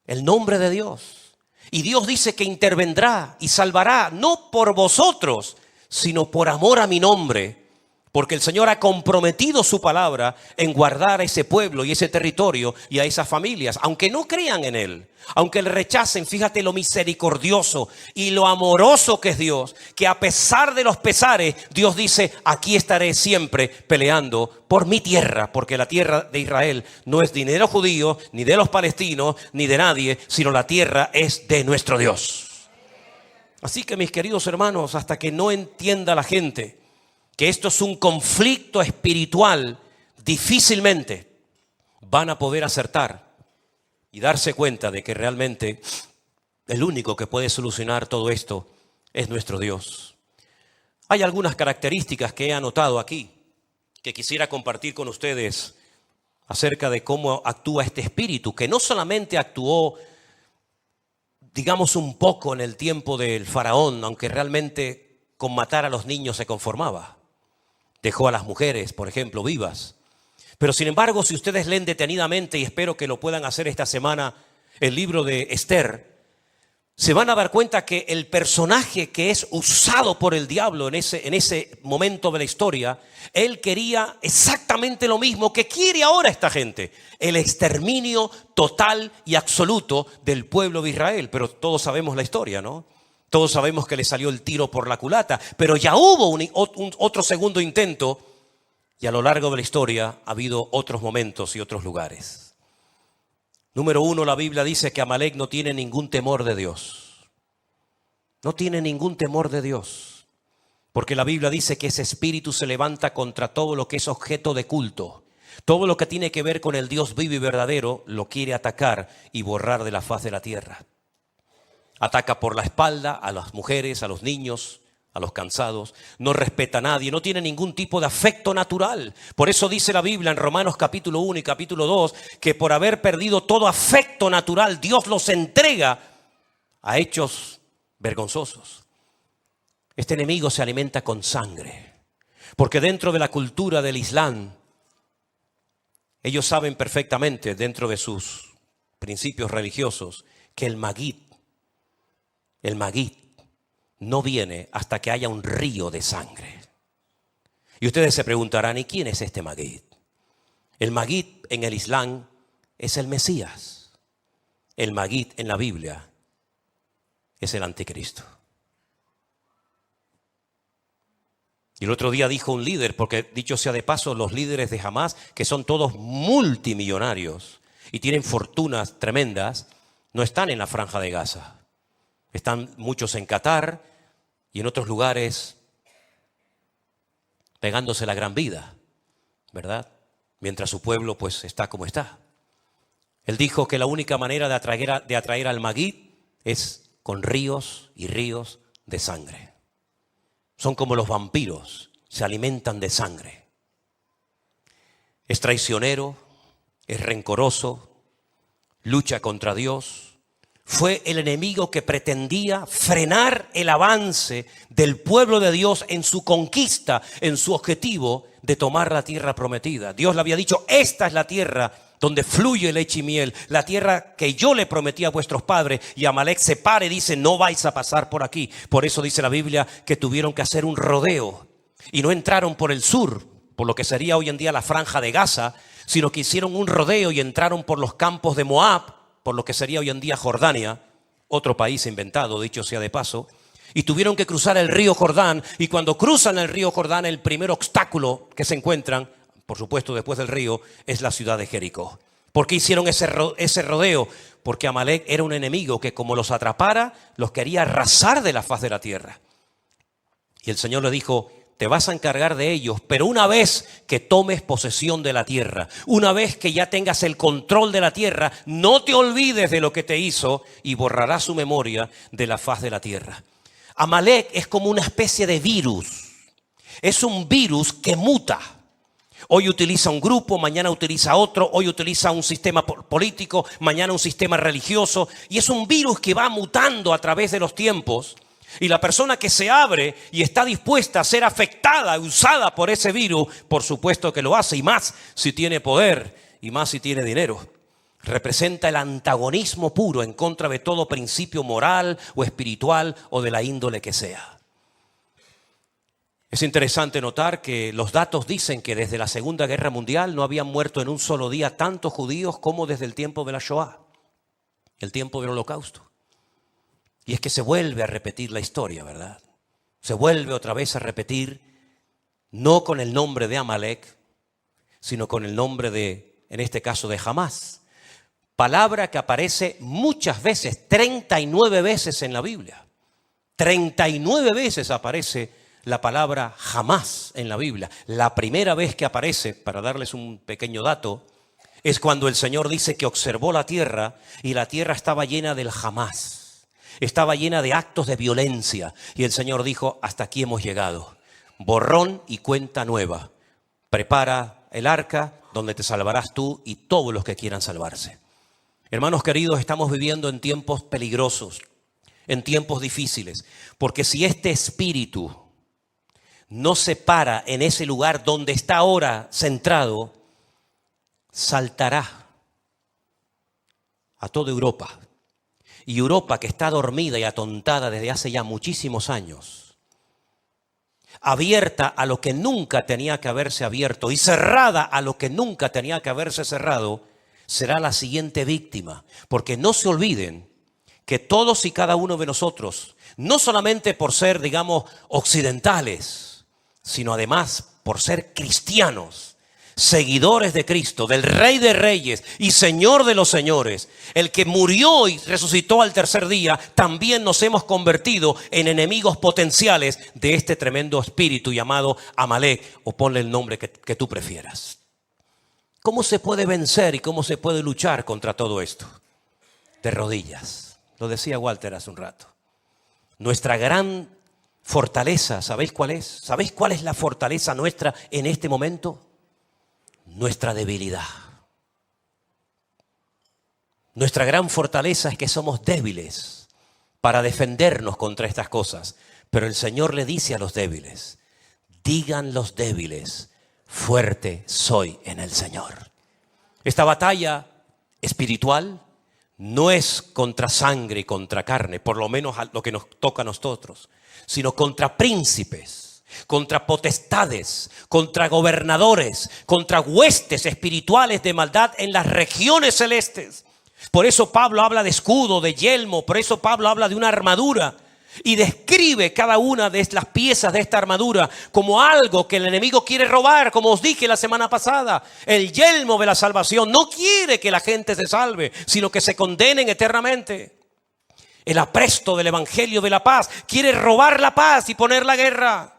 el nombre de Dios. Y Dios dice que intervendrá y salvará, no por vosotros, sino por amor a mi nombre, porque el Señor ha comprometido su palabra en guardar a ese pueblo y ese territorio y a esas familias, aunque no crean en Él, aunque le rechacen. Fíjate lo misericordioso y lo amoroso que es Dios, que a pesar de los pesares, Dios dice, aquí estaré siempre peleando por mi tierra, porque la tierra de Israel no es ni de los judíos, ni de los palestinos, ni de nadie, sino la tierra es de nuestro Dios. Así que mis queridos hermanos, hasta que no entienda la gente que esto es un conflicto espiritual, difícilmente van a poder acertar y darse cuenta de que realmente el único que puede solucionar todo esto es nuestro Dios. Hay algunas características que he anotado aquí que quisiera compartir con ustedes acerca de cómo actúa este espíritu, que no solamente actuó digamos un poco en el tiempo del faraón, aunque realmente con matar a los niños se conformaba. Dejó a las mujeres, por ejemplo, vivas. Pero sin embargo, si ustedes leen detenidamente, y espero que lo puedan hacer esta semana, el libro de Esther, se van a dar cuenta que el personaje que es usado por el diablo en ese momento de la historia, él quería exactamente lo mismo que quiere ahora esta gente: el exterminio total y absoluto del pueblo de Israel. Pero todos sabemos la historia, ¿no? Todos sabemos que le salió el tiro por la culata, pero ya hubo otro segundo intento, y a lo largo de la historia ha habido otros momentos y otros lugares. Número 1, la Biblia dice que Amalek no tiene ningún temor de Dios. No tiene ningún temor de Dios. Porque la Biblia dice que ese espíritu se levanta contra todo lo que es objeto de culto. Todo lo que tiene que ver con el Dios vivo y verdadero lo quiere atacar y borrar de la faz de la tierra. Ataca por la espalda a las mujeres, a los niños, a los cansados. No respeta a nadie, no tiene ningún tipo de afecto natural. Por eso dice la Biblia en Romanos capítulo 1 y capítulo 2 que por haber perdido todo afecto natural, Dios los entrega a hechos vergonzosos. Este enemigo se alimenta con sangre, porque dentro de la cultura del Islam, ellos saben perfectamente, dentro de sus principios religiosos, que el Maguid no viene hasta que haya un río de sangre. Y ustedes se preguntarán, ¿y quién es este Maguid? El Maguid en el Islam es el Mesías. El Maguid en la Biblia es el anticristo. Y el otro día dijo un líder, porque dicho sea de paso, los líderes de Hamás, que son todos multimillonarios y tienen fortunas tremendas, no están en la Franja de Gaza. Están muchos en Qatar y en otros lugares pegándose la gran vida, ¿verdad? mientras su pueblo pues está como está. Él dijo que la única manera de atraer al Magid es con ríos y ríos de sangre. Son como los vampiros, se alimentan de sangre. Es traicionero, es rencoroso, lucha contra Dios. Fue el enemigo que pretendía frenar el avance del pueblo de Dios en su conquista, en su objetivo de tomar la tierra prometida. Dios le había dicho, esta es la tierra donde fluye leche y miel, la tierra que yo le prometí a vuestros padres. Y Amalek se para y dice, no vais a pasar por aquí. Por eso dice la Biblia que tuvieron que hacer un rodeo y no entraron por el sur, por lo que sería hoy en día la franja de Gaza, sino que hicieron un rodeo y entraron por los campos de Moab, por lo que sería hoy en día Jordania, otro país inventado, dicho sea de paso, y tuvieron que cruzar el río Jordán. Y cuando cruzan el río Jordán, el primer obstáculo que se encuentran, por supuesto después del río, es la ciudad de Jericó. ¿Por qué hicieron ese rodeo? Porque Amalek era un enemigo que como los atrapara, los quería arrasar de la faz de la tierra. Y el Señor le dijo, te vas a encargar de ellos, pero una vez que tomes posesión de la tierra, una vez que ya tengas el control de la tierra, no te olvides de lo que te hizo y borrarás su memoria de la faz de la tierra. Amalek es como una especie de virus. Es un virus que muta. Hoy utiliza un grupo, mañana utiliza otro, hoy utiliza un sistema político, mañana un sistema religioso. Y es un virus que va mutando a través de los tiempos. Y la persona que se abre y está dispuesta a ser afectada, usada por ese virus, por supuesto que lo hace, y más si tiene poder y más si tiene dinero. Representa el antagonismo puro en contra de todo principio moral o espiritual o de la índole que sea. Es interesante notar que los datos dicen que desde la Segunda Guerra Mundial no habían muerto en un solo día tantos judíos como desde el tiempo de la Shoah, el tiempo del Holocausto. Y es que se vuelve a repetir la historia, ¿verdad? Se vuelve otra vez a repetir, no con el nombre de Amalek, sino con el nombre de, en este caso, de Hamás. Palabra que aparece muchas veces, 39 veces en la Biblia. 39 veces aparece la palabra Hamás en la Biblia. La primera vez que aparece, para darles un pequeño dato, es cuando el Señor dice que observó la tierra y la tierra estaba llena del Hamás. Estaba llena de actos de violencia y el Señor dijo, hasta aquí hemos llegado. Borrón y cuenta nueva. Prepara el arca donde te salvarás tú y todos los que quieran salvarse. Hermanos queridos, estamos viviendo en tiempos peligrosos, en tiempos difíciles, porque si este espíritu no se para en ese lugar donde está ahora centrado, saltará a toda Europa. Y Europa, que está dormida y atontada desde hace ya muchísimos años, abierta a lo que nunca tenía que haberse abierto y cerrada a lo que nunca tenía que haberse cerrado, será la siguiente víctima. Porque no se olviden que todos y cada uno de nosotros, no solamente por ser, digamos, occidentales, sino además por ser cristianos, seguidores de Cristo, del Rey de Reyes y Señor de los Señores, el que murió y resucitó al tercer día, también nos hemos convertido en enemigos potenciales de este tremendo espíritu llamado Amalek, o ponle el nombre que tú prefieras. ¿Cómo se puede vencer y cómo se puede luchar contra todo esto? De rodillas. Lo decía Walter hace un rato. Nuestra gran fortaleza, ¿sabéis cuál es? ¿Sabéis cuál es la fortaleza nuestra en este momento? Nuestra debilidad. Nuestra gran fortaleza es que somos débiles para defendernos contra estas cosas. Pero el Señor le dice a los débiles, digan los débiles, fuerte soy en el Señor. Esta batalla espiritual no es contra sangre y contra carne, por lo menos lo que nos toca a nosotros, sino contra príncipes, contra potestades, contra gobernadores, contra huestes espirituales de maldad en las regiones celestes. Por eso Pablo habla de escudo, de yelmo, por eso Pablo habla de una armadura y describe cada una de las piezas de esta armadura como algo que el enemigo quiere robar, como os dije la semana pasada. El yelmo de la salvación no quiere que la gente se salve, sino que se condenen eternamente. El apresto del evangelio de la paz quiere robar la paz y poner la guerra.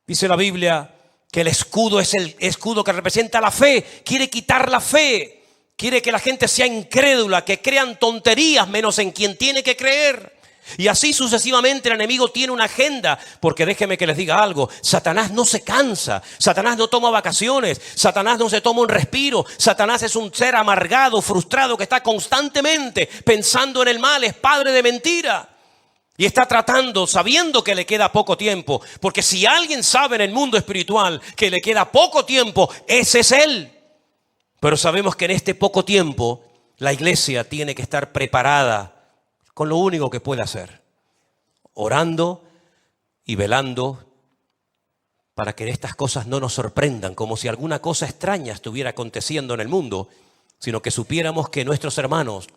Dice la Biblia que el escudo es el escudo que representa la fe. Quiere quitar la fe. Quiere que la gente sea incrédula, que crean tonterías menos en quien tiene que creer. Y así sucesivamente el enemigo tiene una agenda, porque déjeme que les diga algo, Satanás no se cansa, Satanás no toma vacaciones, Satanás no se toma un respiro, Satanás es un ser amargado, frustrado, que está constantemente pensando en el mal, es padre de mentira. Y está tratando, sabiendo que le queda poco tiempo, porque si alguien sabe en el mundo espiritual que le queda poco tiempo, ese es él. Pero sabemos que en este poco tiempo la iglesia tiene que estar preparada con lo único que puede hacer, orando y velando para que estas cosas no nos sorprendan, como si alguna cosa extraña estuviera aconteciendo en el mundo, sino que supiéramos que nuestros hermanos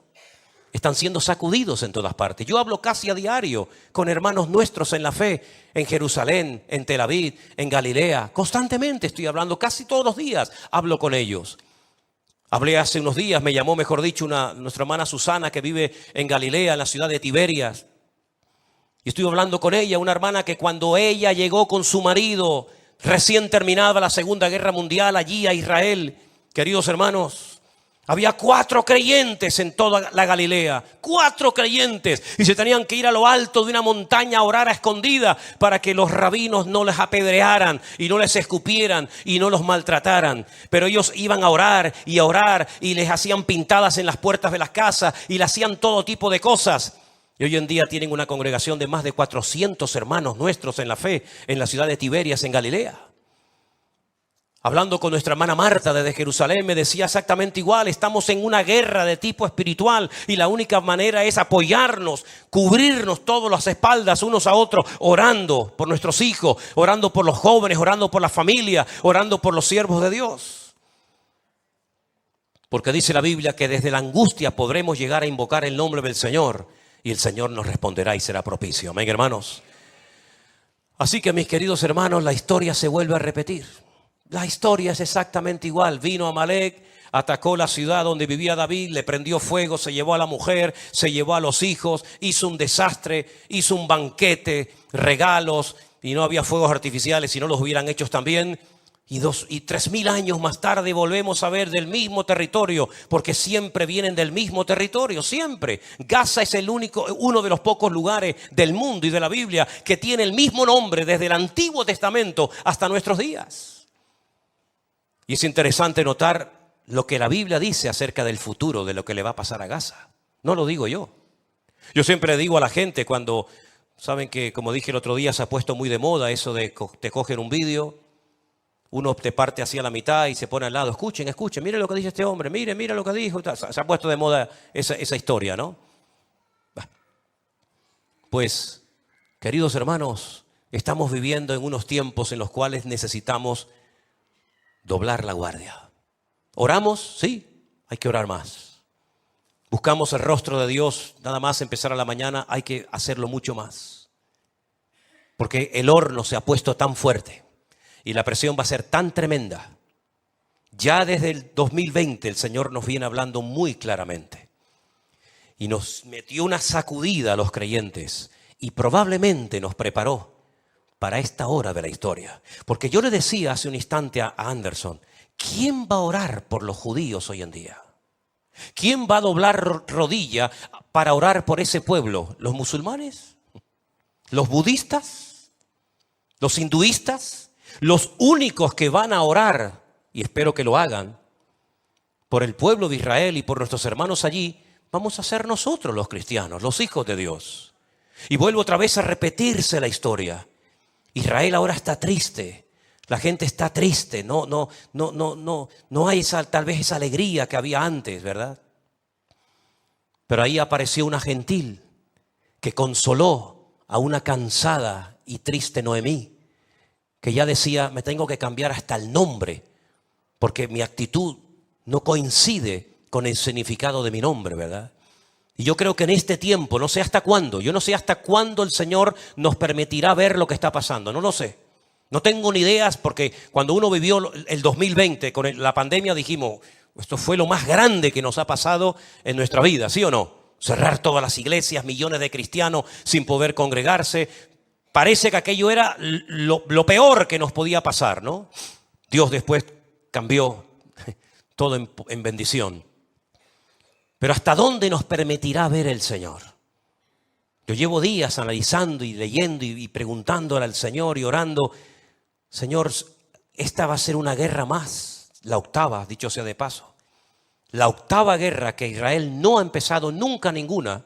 están siendo sacudidos en todas partes. Yo hablo casi a diario con hermanos nuestros en la fe, en Jerusalén, en Tel Aviv, en Galilea. Constantemente estoy hablando, casi todos los días hablo con ellos. Hablé hace unos días, me llamó, mejor dicho, nuestra hermana Susana, que vive en Galilea, en la ciudad de Tiberias. Y estuve hablando con ella, una hermana que cuando ella llegó con su marido, recién terminada la Segunda Guerra Mundial, allí a Israel, queridos hermanos, había 4 creyentes en toda la Galilea, 4 creyentes, y se tenían que ir a lo alto de una montaña a orar a escondida para que los rabinos no les apedrearan y no les escupieran y no los maltrataran. Pero ellos iban a orar y les hacían pintadas en las puertas de las casas y le hacían todo tipo de cosas. Y hoy en día tienen una congregación de más de 400 hermanos nuestros en la fe en la ciudad de Tiberias, en Galilea. Hablando con nuestra hermana Marta desde Jerusalén, me decía exactamente igual. Estamos en una guerra de tipo espiritual y la única manera es apoyarnos, cubrirnos todas las espaldas unos a otros, orando por nuestros hijos, orando por los jóvenes, orando por la familia, orando por los siervos de Dios. Porque dice la Biblia que desde la angustia podremos llegar a invocar el nombre del Señor y el Señor nos responderá y será propicio. Amén, hermanos. Así que, mis queridos hermanos, la historia se vuelve a repetir. La historia es exactamente igual. Vino Amalek, atacó la ciudad donde vivía David, le prendió fuego, se llevó a la mujer, se llevó a los hijos, hizo un desastre, hizo un banquete, regalos, y no había fuegos artificiales, si no los hubieran hecho también. Y 3.000 años más tarde volvemos a ver del mismo territorio, porque siempre vienen del mismo territorio, siempre. Gaza es uno de los pocos lugares del mundo y de la Biblia que tiene el mismo nombre desde el Antiguo Testamento hasta nuestros días. Y es interesante notar lo que la Biblia dice acerca del futuro, de lo que le va a pasar a Gaza. No lo digo yo. Yo siempre digo a la gente cuando, saben que como dije el otro día, se ha puesto muy de moda eso de te cogen un vídeo, uno te parte hacia la mitad y se pone al lado. Escuchen, miren lo que dice este hombre, miren lo que dijo. Se ha puesto de moda esa historia, ¿no? Pues, queridos hermanos, estamos viviendo en unos tiempos en los cuales necesitamos doblar la guardia. ¿Oramos? Sí, hay que orar más. Buscamos el rostro de Dios, nada más empezar a la mañana, hay que hacerlo mucho más. Porque el horno se ha puesto tan fuerte y la presión va a ser tan tremenda. Ya desde el 2020 el Señor nos viene hablando muy claramente. Y nos metió una sacudida a los creyentes y probablemente nos preparó para esta hora de la historia. Porque yo le decía hace un instante a Anderson, ¿quién va a orar por los judíos hoy en día? ¿Quién va a doblar rodilla para orar por ese pueblo? ¿Los musulmanes? ¿Los budistas? ¿Los hinduistas? Los únicos que van a orar, y espero que lo hagan, por el pueblo de Israel y por nuestros hermanos allí, vamos a ser nosotros los cristianos, los hijos de Dios. Y vuelvo otra vez a repetirse la historia. Israel ahora está triste, la gente está triste, no hay tal vez esa alegría que había antes, ¿verdad? Pero ahí apareció una gentil que consoló a una cansada y triste Noemí, que ya decía, me tengo que cambiar hasta el nombre, porque mi actitud no coincide con el significado de mi nombre, ¿verdad? Y yo creo que en este tiempo, no sé hasta cuándo, yo no sé hasta cuándo el Señor nos permitirá ver lo que está pasando, no lo sé. No tengo ni ideas porque cuando uno vivió el 2020 con la pandemia dijimos, esto fue lo más grande que nos ha pasado en nuestra vida, ¿sí o no? Cerrar todas las iglesias, millones de cristianos sin poder congregarse, Parece que aquello era lo peor que nos podía pasar, ¿no? Dios después cambió todo en bendición. Pero ¿hasta dónde nos permitirá ver el Señor? Yo llevo días analizando y leyendo y preguntándole al Señor y orando. Señor, esta va a ser una guerra más, la octava, dicho sea de paso. La octava guerra que Israel no ha empezado nunca ninguna,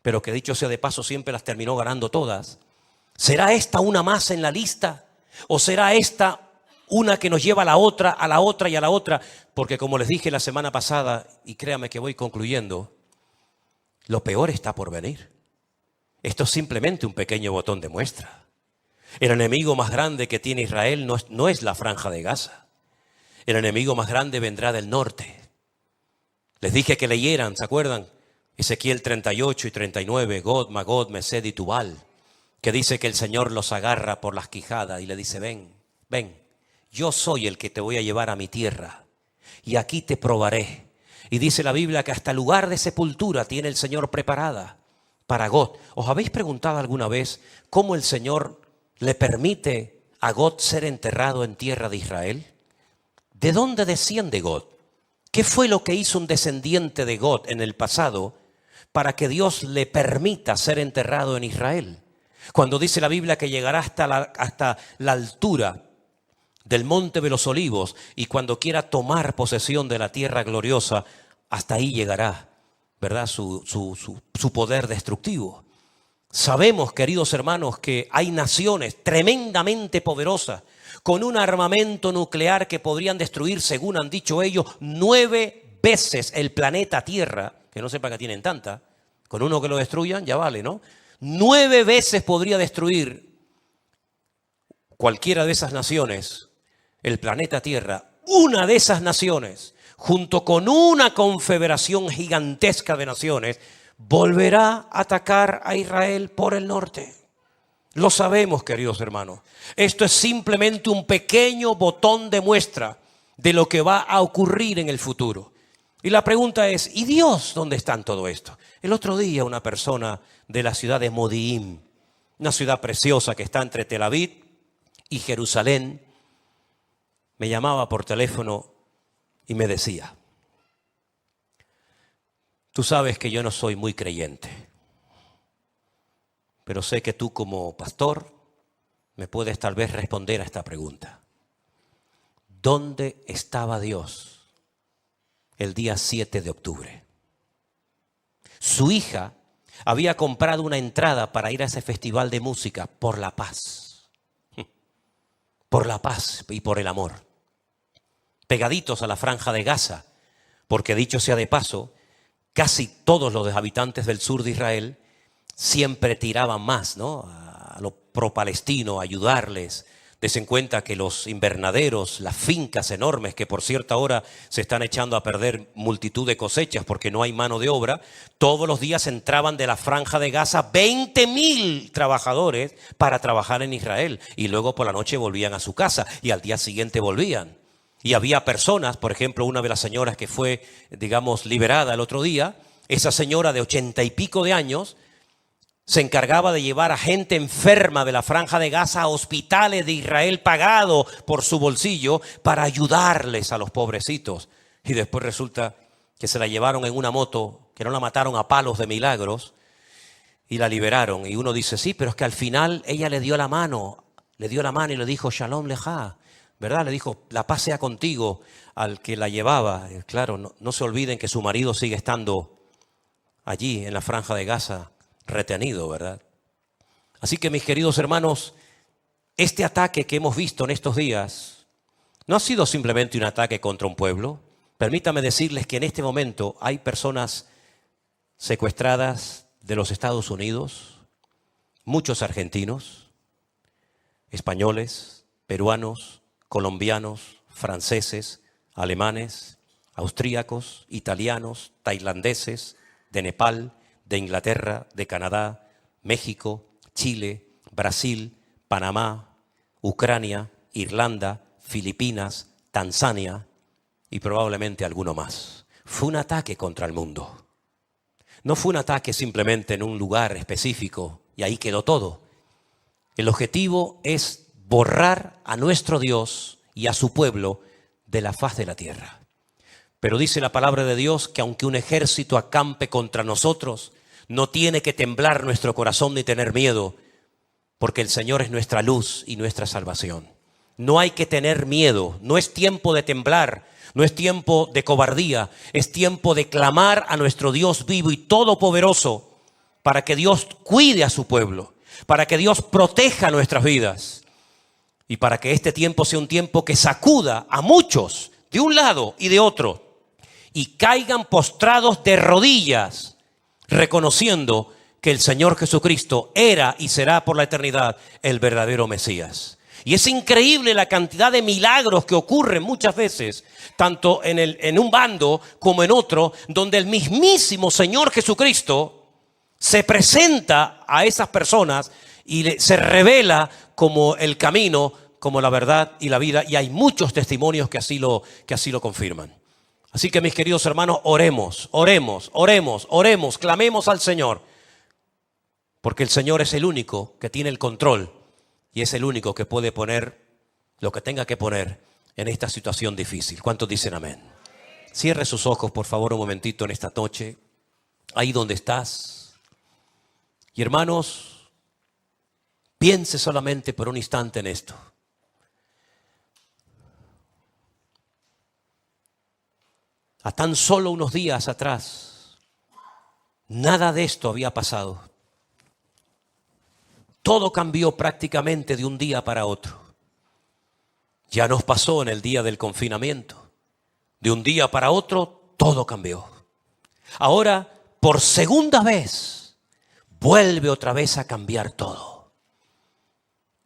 pero que dicho sea de paso siempre las terminó ganando todas. ¿Será esta una más en la lista? ¿O será esta una que nos lleva a la otra y a la otra? Porque como les dije la semana pasada, y créame que voy concluyendo, lo peor está por venir. Esto es simplemente un pequeño botón de muestra. El enemigo más grande que tiene Israel no es la franja de Gaza. El enemigo más grande vendrá del norte. Les dije que leyeran, ¿se acuerdan? Ezequiel 38 y 39, God, Magod, Mesed y Tubal, que dice que el Señor los agarra por las quijadas y le dice, ven, yo soy el que te voy a llevar a mi tierra y aquí te probaré. Y dice la Biblia que hasta lugar de sepultura tiene el Señor preparada para God. ¿Os habéis preguntado alguna vez cómo el Señor le permite a God ser enterrado en tierra de Israel? ¿De dónde desciende God? ¿Qué fue lo que hizo un descendiente de God en el pasado para que Dios le permita ser enterrado en Israel? Cuando dice la Biblia que llegará hasta la altura del monte de los olivos y cuando quiera tomar posesión de la tierra gloriosa, hasta ahí llegará, ¿verdad? Su poder destructivo. Sabemos, queridos hermanos, que hay naciones tremendamente poderosas con un armamento nuclear que podrían destruir, según han dicho ellos, 9 veces el planeta Tierra, que no sepa que tienen tanta, con uno que lo destruyan ya vale, ¿no? 9 veces podría destruir cualquiera de esas naciones el planeta Tierra. Una de esas naciones, junto con una confederación gigantesca de naciones, volverá a atacar a Israel por el norte. Lo sabemos, queridos hermanos. Esto es simplemente un pequeño botón de muestra de lo que va a ocurrir en el futuro. Y la pregunta es, ¿y Dios dónde está en todo esto? El otro día una persona de la ciudad de Modi'in, una ciudad preciosa que está entre Tel Aviv y Jerusalén, me llamaba por teléfono y me decía, tú sabes que yo no soy muy creyente, pero sé que tú como pastor me puedes tal vez responder a esta pregunta. ¿Dónde estaba Dios el día 7 de octubre? Su hija había comprado una entrada para ir a ese festival de música por la paz. Por la paz y por el amor. Pegaditos a la franja de Gaza, porque dicho sea de paso, casi todos los habitantes del sur de Israel siempre tiraban más, ¿no? A lo pro-palestino, a ayudarles. Desen cuenta que los invernaderos, las fincas enormes, que por cierta hora se están echando a perder multitud de cosechas porque no hay mano de obra, todos los días entraban de la franja de Gaza 20.000 trabajadores para trabajar en Israel. Y luego por la noche volvían a su casa y al día siguiente volvían. Y había personas, por ejemplo, una de las señoras que fue, digamos, liberada el otro día, esa señora de 80 y pico de años, se encargaba de llevar a gente enferma de la franja de Gaza a hospitales de Israel pagado por su bolsillo para ayudarles a los pobrecitos. Y después resulta que se la llevaron en una moto, que no la mataron a palos de milagros y la liberaron. Y uno dice, sí, pero es que al final ella le dio la mano y le dijo, Shalom Leja, ¿verdad? Le dijo, la paz sea contigo al que la llevaba. Y claro, no se olviden que su marido sigue estando allí en la franja de Gaza, retenido, ¿verdad? Así que mis queridos hermanos, este ataque que hemos visto en estos días no ha sido simplemente un ataque contra un pueblo. Permítame decirles que en este momento hay personas secuestradas de los Estados Unidos, muchos argentinos, españoles, peruanos, colombianos, franceses, alemanes, austríacos, italianos, tailandeses, de Nepal, de Inglaterra, de Canadá, México, Chile, Brasil, Panamá, Ucrania, Irlanda, Filipinas, Tanzania y probablemente alguno más. Fue un ataque contra el mundo. No fue un ataque simplemente en un lugar específico y ahí quedó todo. El objetivo es borrar a nuestro Dios y a su pueblo de la faz de la tierra. Pero dice la palabra de Dios que aunque un ejército acampe contra nosotros, no tiene que temblar nuestro corazón ni tener miedo, porque el Señor es nuestra luz y nuestra salvación. No hay que tener miedo, no es tiempo de temblar, no es tiempo de cobardía, es tiempo de clamar a nuestro Dios vivo y todopoderoso para que Dios cuide a su pueblo, para que Dios proteja nuestras vidas y para que este tiempo sea un tiempo que sacuda a muchos de un lado y de otro y caigan postrados de rodillas, reconociendo que el Señor Jesucristo era y será por la eternidad el verdadero Mesías. Y es increíble la cantidad de milagros que ocurren muchas veces, tanto en un bando como en otro, donde el mismísimo Señor Jesucristo se presenta a esas personas y se revela como el camino, como la verdad y la vida. Y hay muchos testimonios que así lo confirman. Así que mis queridos hermanos, oremos, clamemos al Señor. Porque el Señor es el único que tiene el control y es el único que puede poner lo que tenga que poner en esta situación difícil. ¿Cuántos dicen amén? Cierre sus ojos, por favor, un momentito en esta noche, ahí donde estás. Y hermanos, piense solamente por un instante en esto. A tan solo unos días atrás, nada de esto había pasado. Todo cambió prácticamente de un día para otro. Ya nos pasó en el día del confinamiento. De un día para otro, todo cambió. Ahora, por segunda vez, vuelve otra vez a cambiar todo.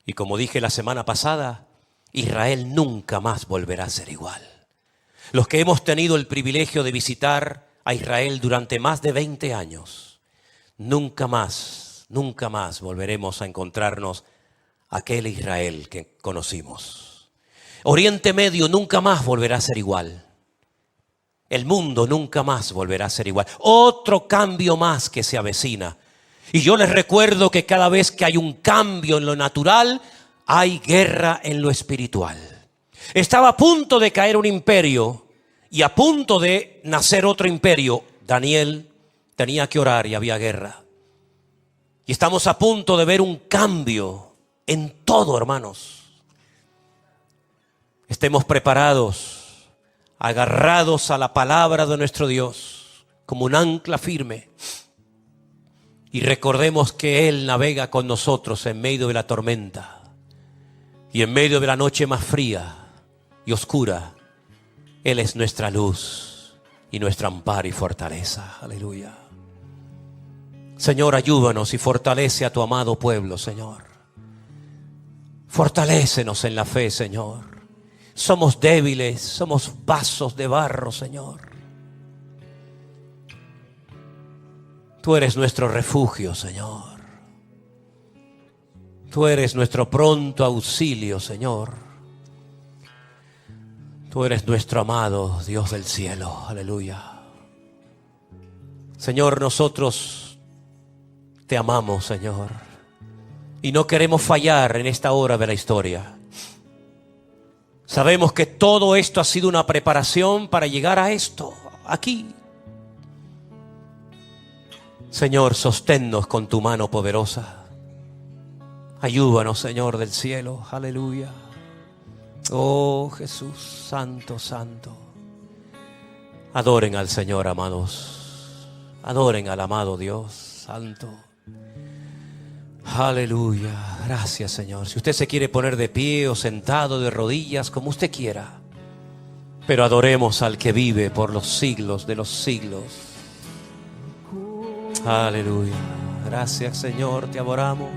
Y como dije la semana pasada, Israel nunca más volverá a ser igual. Los que hemos tenido el privilegio de visitar a Israel durante más de 20 años, nunca más volveremos a encontrarnos aquel Israel que conocimos. Oriente Medio nunca más volverá a ser igual. El mundo nunca más volverá a ser igual. Otro cambio más que se avecina. Y yo les recuerdo que cada vez que hay un cambio en lo natural, hay guerra en lo espiritual. Estaba a punto de caer un imperio y a punto de nacer otro imperio. Daniel tenía que orar y había guerra. Y estamos a punto de ver un cambio en todo, hermanos. Estemos preparados, agarrados a la palabra de nuestro Dios, como un ancla firme. Y recordemos que Él navega con nosotros en medio de la tormenta y en medio de la noche más fría y oscura. Él es nuestra luz y nuestro amparo y fortaleza. Aleluya. Señor, ayúdanos y fortalece a tu amado pueblo, Señor. Fortalécenos en la fe, Señor. Somos débiles, somos vasos de barro, Señor. Tú eres nuestro refugio, Señor. Tú eres nuestro pronto auxilio, Señor. Tú eres nuestro amado Dios del cielo. Aleluya. Señor, nosotros te amamos, Señor, y no queremos fallar en esta hora de la historia. Sabemos que todo esto ha sido una preparación para llegar a esto, aquí. Señor, sosténnos con tu mano poderosa. Ayúdanos, Señor del cielo. Aleluya. Oh Jesús, santo, santo. Adoren al Señor, amados. Adoren al amado Dios, santo. Aleluya, gracias, Señor. Si usted se quiere poner de pie o sentado de rodillas, como usted quiera, pero adoremos al que vive por los siglos de los siglos. Aleluya, gracias, Señor, te adoramos,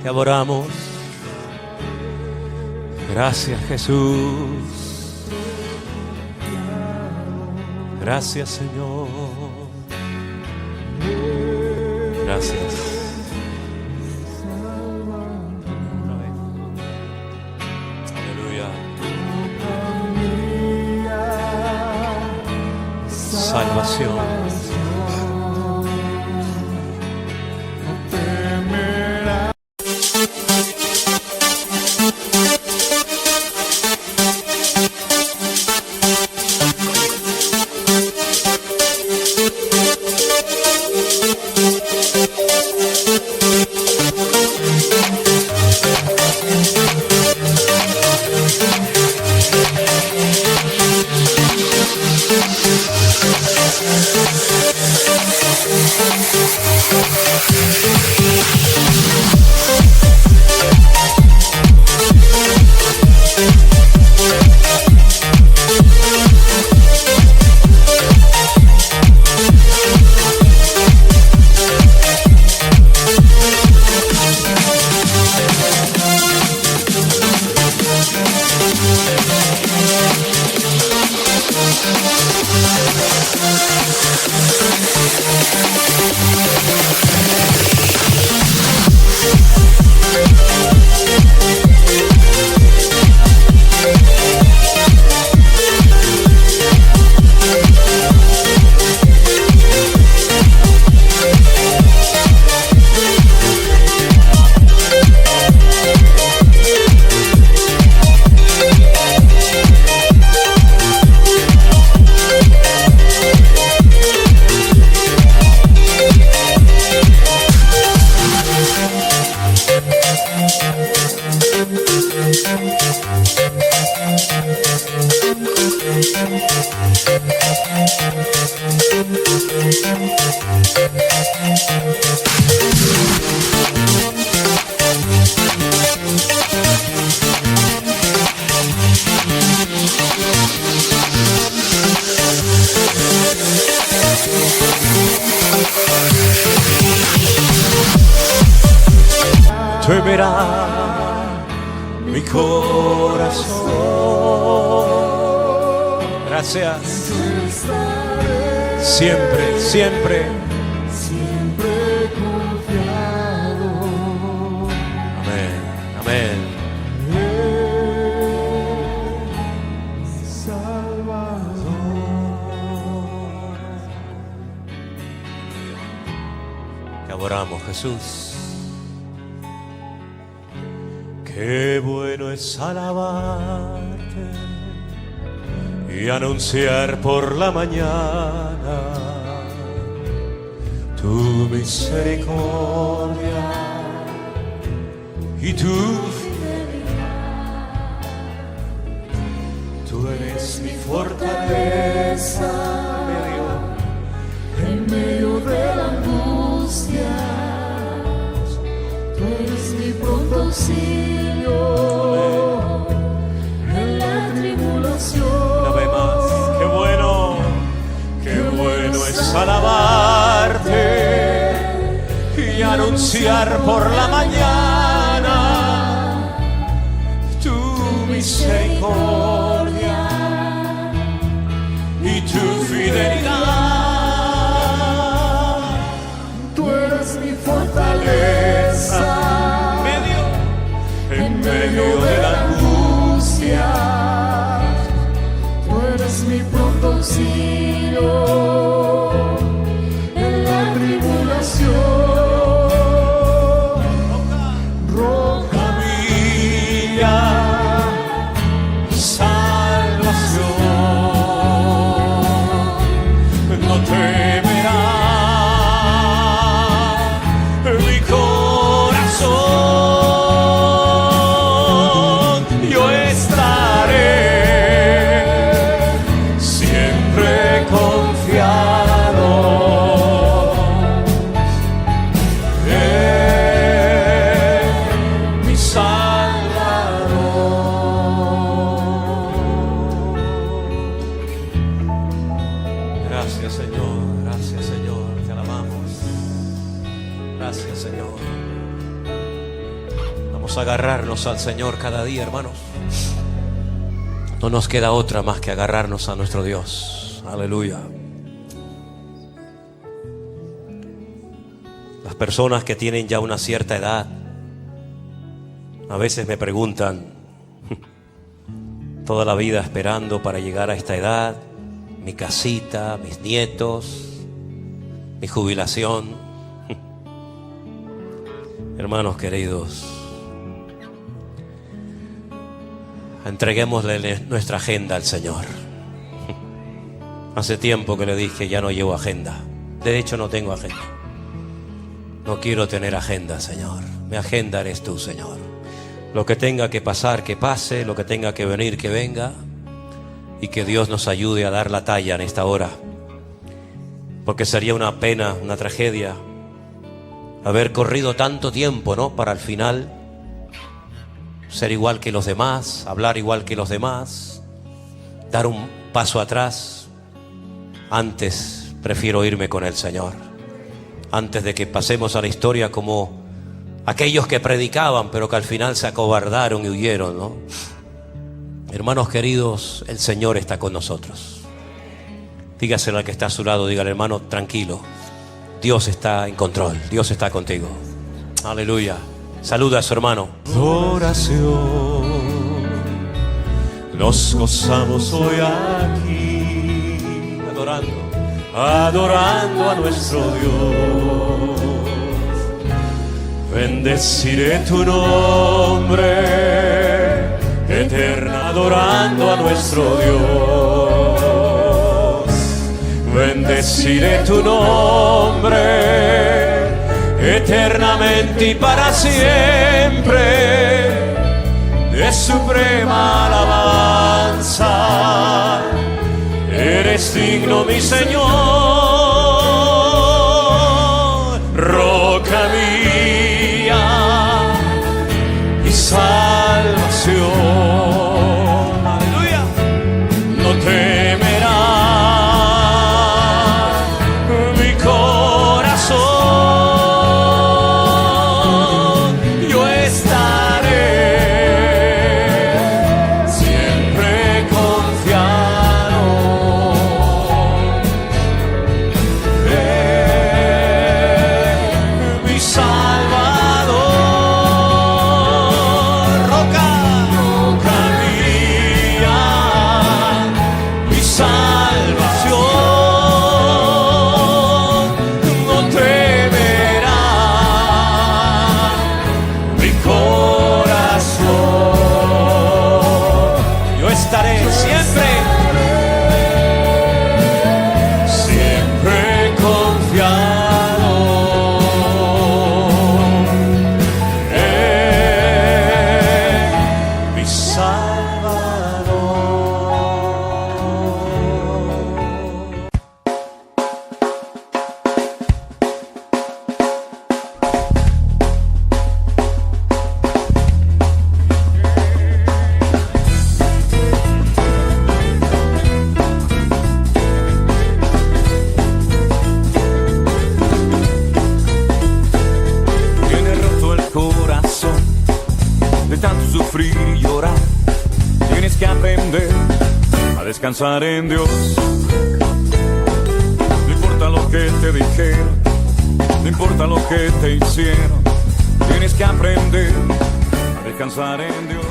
te adoramos. Gracias, Jesús. Gracias, Señor. Gracias. Salvación. Temerá mi corazón. Gracias. Siempre, siempre. Siempre confiado. Amén, amén. Salvador. Te adoramos, Jesús. Qué bueno es alabarte y anunciar por la mañana tu misericordia y tu fidelidad. Tú eres mi fortaleza En medio de la angustia, tú eres mi pronto auxilio. En la tribulación, una vez más. Qué bueno es alabarte y anunciar por la mañana tu misericordia y tu fidelidad. tú eres mi fortaleza. En medio de la angustia, tú eres mi pronto auxilio. En la tribulación, roca mía, salvación, no temerá mi corazón. Yo estaré siempre confiado en mi Salvador. Gracias, Señor, te alabamos. Gracias, Señor. Vamos a agarrarnos al Señor cada día, hermanos. No nos queda otra más que agarrarnos a nuestro Dios. Aleluya. Las personas que tienen ya una cierta edad a veces me preguntan, toda la vida esperando para llegar a esta edad, mi casita, mis nietos, mi jubilación. Hermanos queridos, entreguémosle nuestra agenda al Señor. Hace tiempo que le dije, ya no llevo agenda. De hecho, no tengo agenda. No quiero tener agenda, Señor. Mi agenda eres tú, Señor. Lo que tenga que pasar, que pase. Lo que tenga que venir, que venga. Y que Dios nos ayude a dar la talla en esta hora. Porque sería una pena, una tragedia haber corrido tanto tiempo, ¿no? Para al final ser igual que los demás, hablar igual que los demás, dar un paso atrás. Antes prefiero irme con el Señor. Antes de que pasemos a la historia como aquellos que predicaban, pero que al final se acobardaron y huyeron, ¿no? Hermanos queridos, el Señor está con nosotros. Dígaselo al que está a su lado, dígale, hermano, tranquilo. Dios está en control, Dios está contigo. Aleluya. Saluda a su hermano. Oración, nos gozamos hoy aquí, adorando a nuestro Dios. Bendeciré tu nombre, eterna, adorando a nuestro Dios. Bendeciré tu nombre, eternamente y para siempre, de suprema alabanza. Eres digno, mi Señor, roca mía y salvación. Aleluya. No temerá mi corazón, yo estaré siempre confiado. Mi Salvador, roca mía, mi salvación, no temerá mi corazón. Yo estaré siempre confiado en mi Salvador. Tiene roto el corazón de tanto sufrir y llorar. Tienes que aprender a descansar en Dios. No importa lo que te dijeron, no importa lo que te hicieron. Tienes que aprender a descansar en Dios.